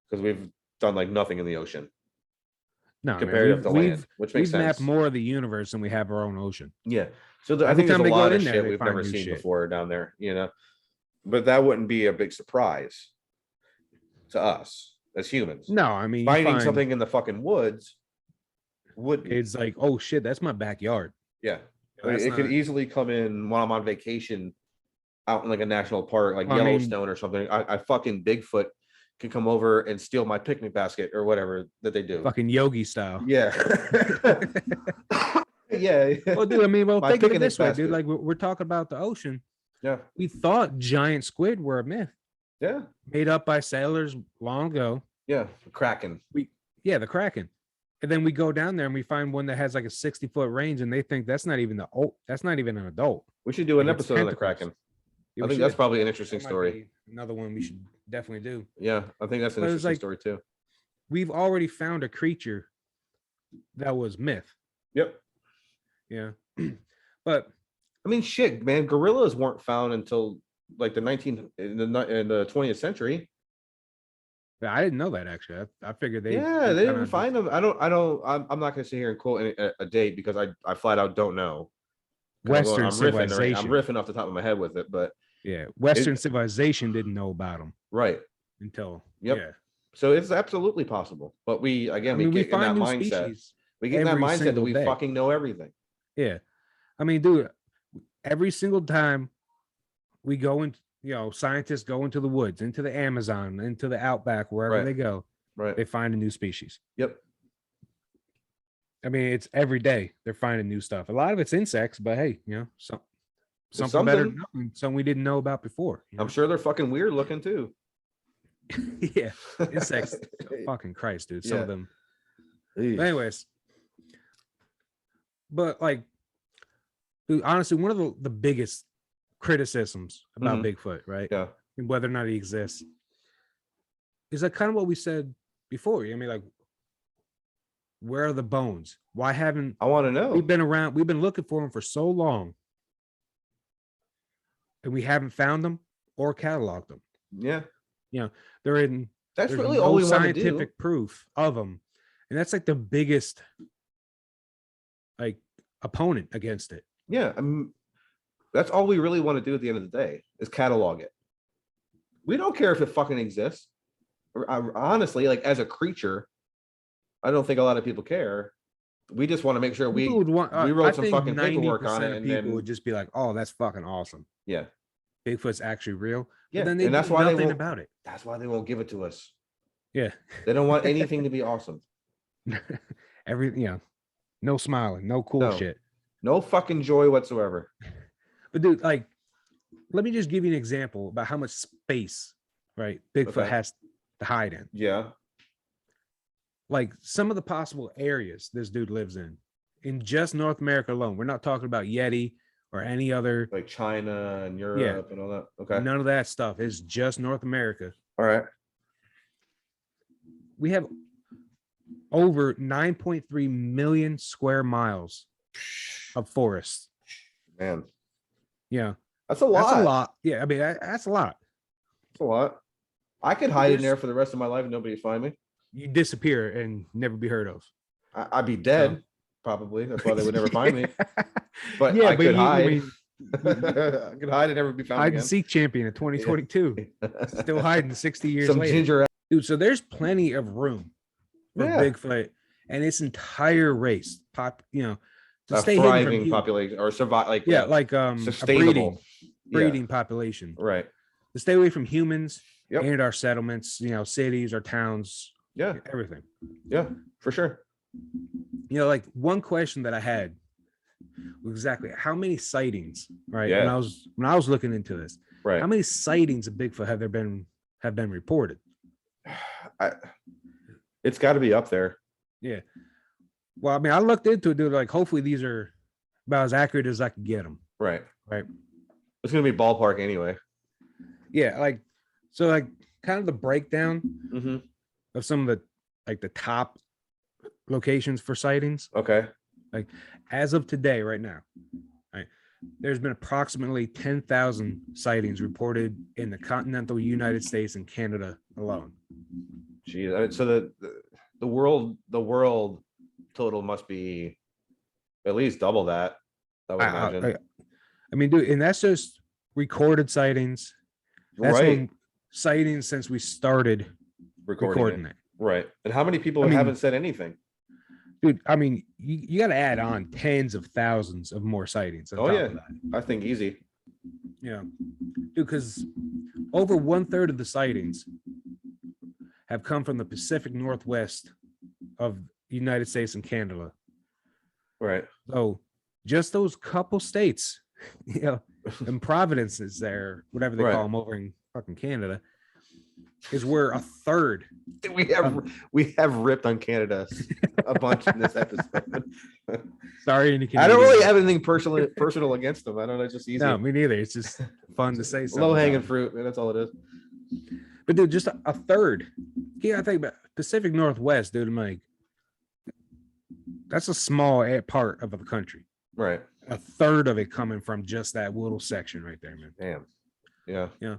because we've done like nothing in the ocean. No, compared to the land, which makes sense. We've mapped more of the universe than we have our own ocean. Yeah. So I think there's a lot of shit we've never seen before down there, you know. but that wouldn't be a big surprise to us as humans. No, I mean, Finding something in the fucking woods would be. It's like, oh shit, that's my backyard. Yeah. That's It could not- easily come in while I'm on vacation out in like a national park, like Well, I mean- Yellowstone or something. I fucking Bigfoot can come over and steal my picnic basket or whatever that they do. fucking Yogi style. Yeah. Yeah. Well, dude, I mean, well, My think of it picnic this way, basket. dude. Like we're talking about the ocean. Yeah. We thought giant squid were a myth Yeah. made up by sailors long ago. Yeah. Kraken. Yeah, the Kraken. And then we go down there and we find one that has like a 60-foot range, and they think that's not even that's not even an adult. We should do an Like, it's episode on the tentacles. Kraken. Yeah, I we think that's should. probably an interesting That might story. be another one we should definitely do. Yeah, I think that's an But it's interesting like- story too. We've already found a creature that was myth. Yep. Yeah. But I mean, shit, man. Gorillas weren't found until like in the 20th century. I didn't know that actually. I figured they They kinda didn't find them. I'm not gonna sit here and quote a date because I flat out don't know. 'Cause Western I'm riffing, right? civilization. I'm riffing off the top of my head with it, but Yeah, Western civilization didn't know about them right. until Yep. yeah. So it's absolutely possible. But we I again mean, we we get in that find new mindset. species. We get in that every mindset that single we day. fucking know everything. Yeah, I mean, dude, every single time we go in, scientists go into the woods, into the Amazon, into the outback, wherever Right. they go, Right. they find a new species. Yep. I mean, it's every day they're finding new stuff. A lot of it's insects, but hey, something better than nothing, something we didn't know about before. I'm sure they're fucking weird looking too. Yeah, insects. Fucking Christ, dude. Some Yeah. of them. Eesh. But anyways, but like, dude, honestly, one of the biggest criticisms about Bigfoot, right? Yeah. And whether or not he exists, is like kind of what we said before. I mean, like, where are the bones? Why haven't I want to know. we've been around? We've been looking for them for so long, and we haven't found them or cataloged them. Yeah. They're in. That's There's really no all we want to scientific do. proof of them, and that's like the biggest like opponent against it. Yeah. That's all we really want to do at the end of the day is catalog it. We don't care if it fucking exists. Honestly, like as a creature, I don't think a lot of people care. We just want to make sure we People would want, we wrote I some think fucking paperwork on 90% it, of and people then would just be like, "Oh, that's fucking awesome. yeah, Bigfoot's actually real." But yeah. then they And that's do why they nothing won't. about it. That's why they won't give it to us. Yeah, They don't want anything to be awesome. no smiling, no cool No. shit. No fucking joy whatsoever. But dude, like, let me just give you an example about how much space, right, Bigfoot Okay. has to hide in. Yeah. Like some of the possible areas this dude lives in just North America alone. We're not talking about Yeti or any other. Like China and Europe and all that. Okay. None of that stuff. It's just North America. All right. We have over 9.3 million square miles of forest. Man, Yeah, that's a lot. that's a lot. Yeah, I mean that's a lot. That's a lot. I could hide in There's- there for the rest of my life and nobody'd find me. You disappear and never be heard of. I'd be dead, probably. That's why they would never find me. But yeah, I could you- hide. mean, I could hide and never be found hide again. and seek champion in 2022, still hiding 60 years Some later. ginger. Dude, so there's plenty of room for Yeah. Bigfoot and its entire race, to A stay hidden from thriving you. population or survive, like Yeah, like a sustainable. breeding population Yeah, right. to stay away from humans Yep. and our settlements, cities, our towns, Yeah, everything. yeah, for sure. Like one question that I had was exactly how many sightings, right? Yeah. When I was looking into this, Right. how many sightings of Bigfoot have been reported? It's got to be up there. Yeah. Well, I mean, I looked into it, dude. Like, hopefully these are about as accurate as I could get them. Right. Right. It's gonna be ballpark anyway. Yeah. Like kind of the breakdown Mm-hmm. of some of the top locations for sightings. Okay. As of today, right now, right, there's been approximately 10,000 sightings reported in the continental United States and Canada alone. Geez. I mean, so the world total must be at least double that. I would imagine. I mean, dude, and that's just recorded sightings. That's right. been sightings since we started recording it. Right. And how many people I mean, haven't said anything? Dude, I mean, you got to add on tens of thousands of more sightings on Oh top yeah, of that. I think easy. Yeah, dude, because over 1/3 of the sightings have come from the Pacific Northwest of the United States and Canada. Right. So just those couple states, you know, and provinces there, whatever they Right. call them over in fucking Canada, is where a third. We have ripped on Canada a bunch in this episode. Sorry, I don't really have anything personal against them. I don't know, it's just easy. No, me neither. It's just fun to say something. Low hanging fruit, man. That's all it is. But dude, just a third. Yeah, I think about Pacific Northwest, dude. I'm like, that's a small part of the country. Right. A third of it coming from just that little section right there, man. Damn. Yeah. Yeah.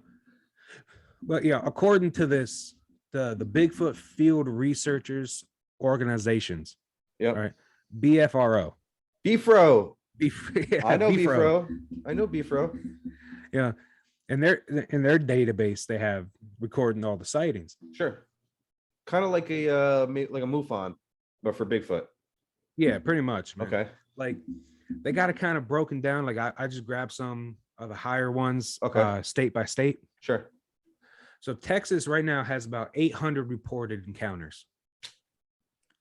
But yeah, according to this, the Bigfoot Field Researchers Organizations. Yep. Right. BFRO. BFRO. Yeah, I know BFRO. I know BFRO. Yeah. And in their database, they have recording all the sightings. Sure. Kind of like a MUFON, but for Bigfoot. Yeah, pretty much. Man. Okay. Like they got it kind of broken down. Like I just grabbed some of the higher ones, okay, state by state. Sure. So Texas right now has about 800 reported encounters.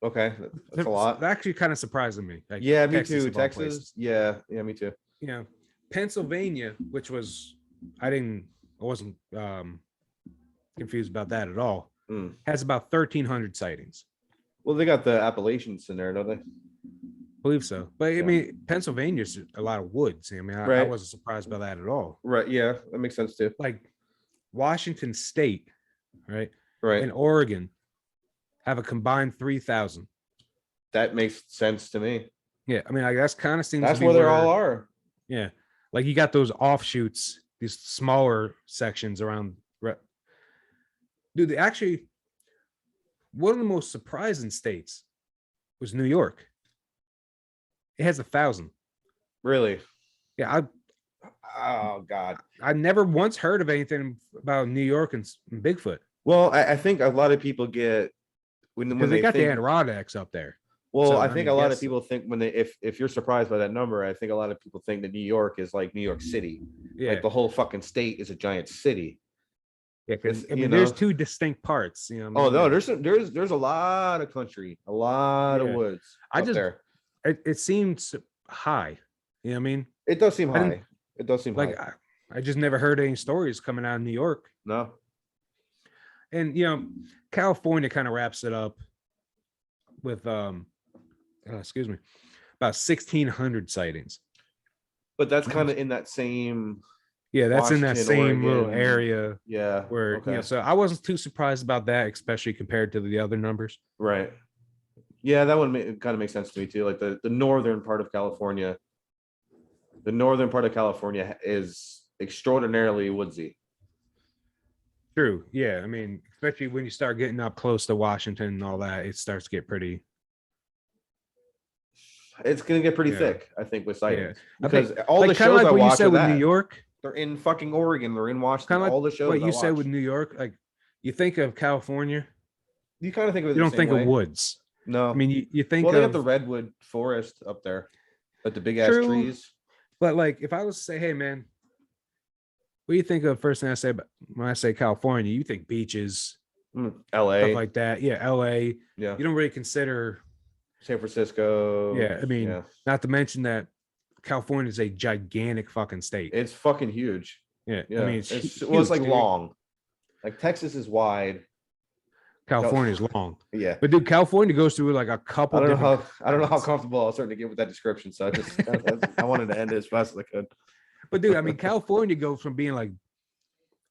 Okay, that's a lot. That actually kind of surprising me. Like, yeah, me too. Texas. Yeah, me too. You know, Pennsylvania, which was I wasn't confused about that at all. Has about 1,300 sightings. Well, they got the Appalachians in there, don't they? Believe so, but I mean, Pennsylvania's a lot of woods. I mean, I wasn't surprised by that at all. Right? Yeah, that makes sense too. Like Washington State, right? Right. And Oregon have a combined 3,000. That makes sense to me. Yeah, I mean, I guess kind of seems that's where they all are. Yeah, like you got those offshoots, these smaller sections around. Dude, actually, one of the most surprising states was New York. It has 1,000. Really? Yeah. Oh God. I never once heard of anything about New York and Bigfoot. Well, I think a lot of people get when they got the Adirondacks up there. Well, so, I think a lot of people think when if you're surprised by that number, I think a lot of people think that New York is like New York City. Yeah. Like the whole fucking state is a giant city. Yeah, because I mean, there's two distinct parts. You know. Oh no, there's a lot of country, a lot of woods. There. It seems high. You know what I mean? It does seem high. It does seem like high. I just never heard any stories coming out of New York. No. And you know, California kind of wraps it up with excuse me, about 1,600 sightings. But that's kind of in that same. Yeah, that's Washington, in that same Oregon. little area. Yeah. Where you know, so I wasn't too surprised about that, especially compared to the other numbers. Right. Yeah, that one kind of makes sense to me too. Like the northern part of California. The northern part of California is extraordinarily woodsy. True. Yeah. I mean, especially when you start getting up close to Washington and all that, it starts to get pretty. It's going to get pretty thick, I think, with sightings. Yeah. Because all the shows like I what watch you said with New York. They're in fucking Oregon. They're in Washington. Like all the shows. What you said with New York, like you think of California. You kind of think of it. You don't think of woods. No. I mean, you think they got the redwood forest up there, like the big ass trees. But like, if I was to say, hey man, what do you think of first thing I say when I say California? You think beaches, LA, stuff like that. Yeah, LA. Yeah. You don't really consider San Francisco. Yeah, I mean, not to mention that California is a gigantic fucking state. It's fucking huge. Yeah. I mean, it's like dude. Long. Like Texas is wide. California is long. Yeah. But dude, California goes through like a couple. I don't know how comfortable I was starting to get with that description. So I wanted to end it as fast as I could. But dude, I mean, California goes from being like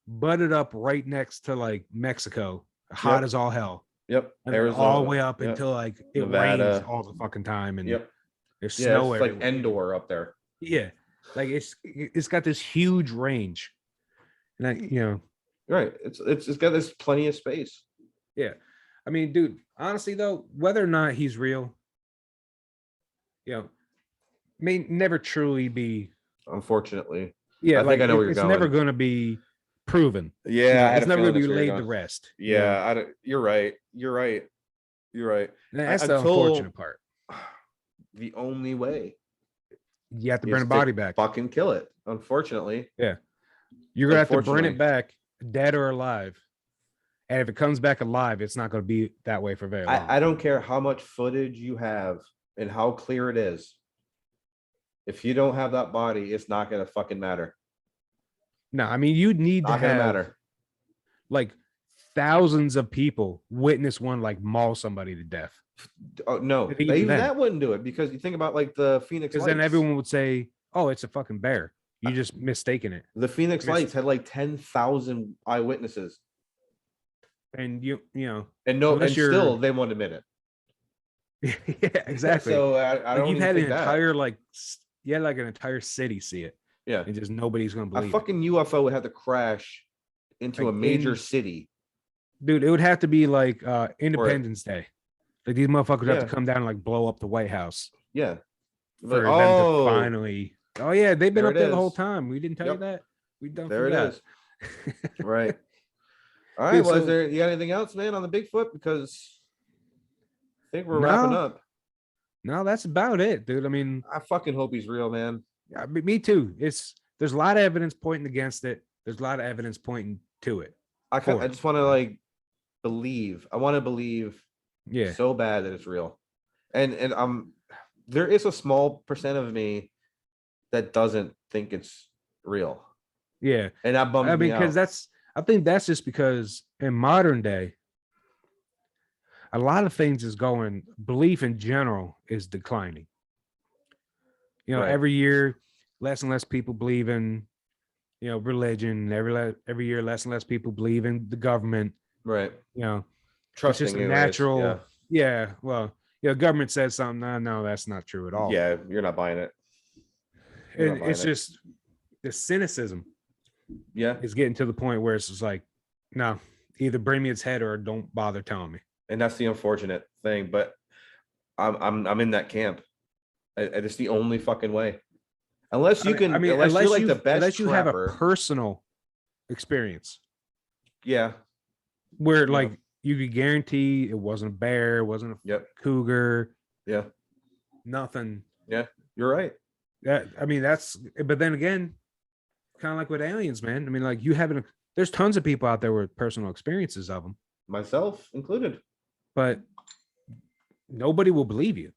butted up right next to like Mexico, hot as all hell. Yep. And Arizona, all the way up until like it Nevada. Rains all the fucking time. And there's snow it's everywhere. like Endor up there. Yeah. Like it's got this huge range. And I, you know. Right. It's got this plenty of space. Yeah. I mean, dude, honestly though, whether or not he's real, you know, may never truly be. Unfortunately. Yeah, I think I know where you're it's going. never gonna be proven. Yeah, I had it's a never feeling going to that's be where you're laid going. to rest. Yeah, I don't, you're right. You're right. You're right. And that's the Until unfortunate part. the only way You have to is bring the to body back. fucking kill it. Unfortunately. Yeah. You're going to have to burn Unfortunately. it back, dead or alive. And if it comes back alive, it's not going to be that way for very long. I don't care how much footage you have and how clear it is. If you don't have that body, it's not going to fucking matter. No, I mean, you'd need to Not going to have matter. like thousands of people witness one like maul somebody to death. Oh, no, And even even then. that wouldn't do it because you think about like the Phoenix Because Lights. then everyone would say, oh, it's a fucking bear. You just mistaken it. The Phoenix Missed- Lights had like 10,000 eyewitnesses. And you know, And no, unless and you're- still they won't admit it. yeah, exactly. So I don't you've even had an think that. entire like you had like an entire city see it, Yeah. and just nobody's gonna A believe it. fucking UFO would have to crash into Like a major in- city. Dude, it would have to be like Independence Day. Like these motherfuckers have Yeah. to come down and like blow up the White House Yeah. for Like, them to finally. Oh yeah, they've been there up it there the whole is. time. We didn't tell Yep. you that. We don't. There forgot. it is. Right. All right. Dude, Well, so- is there you got anything else, man, on the Bigfoot? Because I think we're No. wrapping up. No, that's about it, dude. I mean, I fucking hope he's real, man. me too. There's a lot of evidence pointing against it. There's a lot of evidence pointing to it. I For it. just want to like believe. I want to believe Yeah. so bad that it's real. And there is a small percent of me that doesn't think it's real. Yeah. And that bums I mean, me because out. I think that's just because in modern day, a lot of things is going, belief in general is declining. You know, Right. every year, less and less people believe in, religion. Every year, less and less people believe in the government. Right. You know, Trusting it's just a anyways, natural. Yeah. Well, government says something. No, that's not true at all. Yeah, you're not buying it. You're not And buying it's it. just the cynicism Yeah. is getting to the point where it's just like, no, either bring me its head or don't bother telling me. And that's the unfortunate thing. But I'm in that camp. It's the only fucking way. Unless you can, unless you're like the best unless you have a trapper. personal experience Yeah. where Yeah. like you could guarantee it wasn't a bear, it wasn't a Yep. cougar, Yeah. nothing. You're right. But then again, kind of like with aliens, man. I mean, like there's tons of people out there with personal experiences of them, Myself included. but nobody will believe you.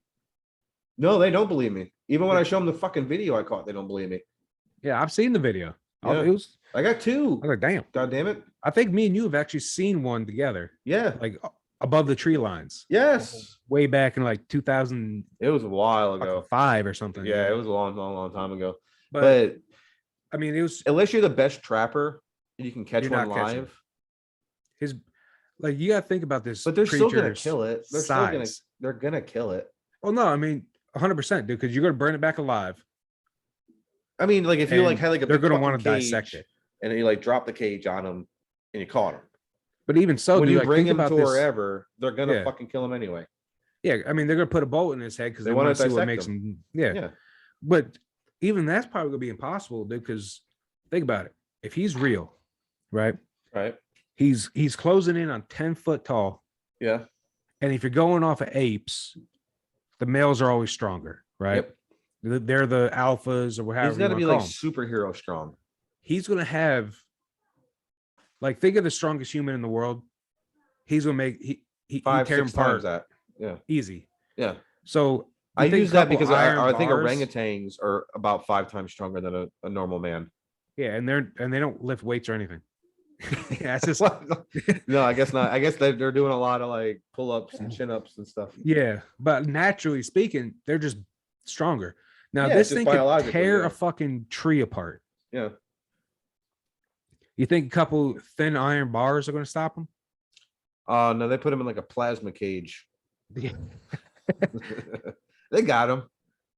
No, they don't believe me. Even when I show them the fucking video I caught, they don't believe me. Yeah, I've seen the video. Yeah. I got two. I was like, damn. God damn it. I think me and you have actually seen one together, Yeah. like above the tree lines, Yes. way back in like 2005 It was a while ago. or something. Yeah, it was a long time ago. But, But I mean, it was unless you're the best trapper, and you can catch You're one not catching live. his like you got to think about this. But they're still gonna creature's kill it. size. They're gonna kill it. Well, no, I mean 100%, dude, because you're gonna burn it back alive. I mean, like if you like And had like a they're big gonna want to fucking dissect cage, it. and you like drop the cage on them and you caught them. But even so, when dude, you like, bring think him about to this. wherever, they're gonna Yeah. fucking kill him anyway. Yeah, I mean, they're gonna put a bolt in his head because They they wanna want to see what dissect makes him. him. Yeah. Yeah. But even that's probably gonna be impossible, dude. Because think about it. If he's real, right? Right. He's closing in on 10 foot tall. Yeah. And if you're going off of apes, the males are always stronger, right? Yep. They're the alphas or whatever. He's gotta be you like wanna call 'em. superhero strong. He's gonna have, like, think of the strongest human in the world. He's gonna make he 5, tear him 6 times apart that. Yeah. easy. Yeah. So I you think use a that couple because iron I think bars- orangutans are about 5 times stronger than a normal man. Yeah, and they don't lift weights or anything. Yeah, it's just No, I guess not. I guess they're doing a lot of like pull-ups and chin-ups and stuff. yeah, but naturally speaking, they're just stronger. Now Yeah, this just thing could biologically, tear yeah. a fucking tree apart. Yeah. You think a couple thin iron bars are going to stop them? No, they put him in like a plasma cage. Yeah. They got him.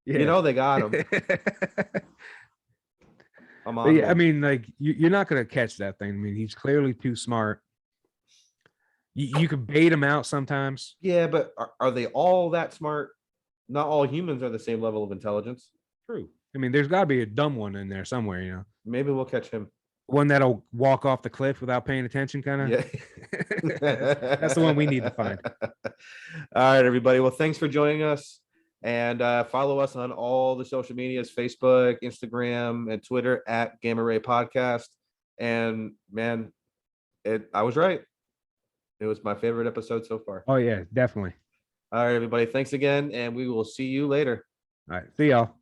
Yeah. You know they got him. I'm But on yeah, I one. mean, like you're not going to catch that thing. I mean, he's clearly too smart. You can bait him out sometimes. Yeah, but are they all that smart? Not all humans are the same level of intelligence. True. I mean, there's got to be a dumb one in there somewhere, you know. Maybe we'll catch him. One that'll walk off the cliff without paying attention, kind of. Yeah. That's the one we need to find. All right, everybody. Well, thanks for joining us. And follow us on all the social medias, Facebook, Instagram, and Twitter at Gamma Ray Podcast. And man, I was right. It was my favorite episode so far. Oh yeah, definitely. All right, everybody. Thanks again, and we will see you later. All right. See y'all.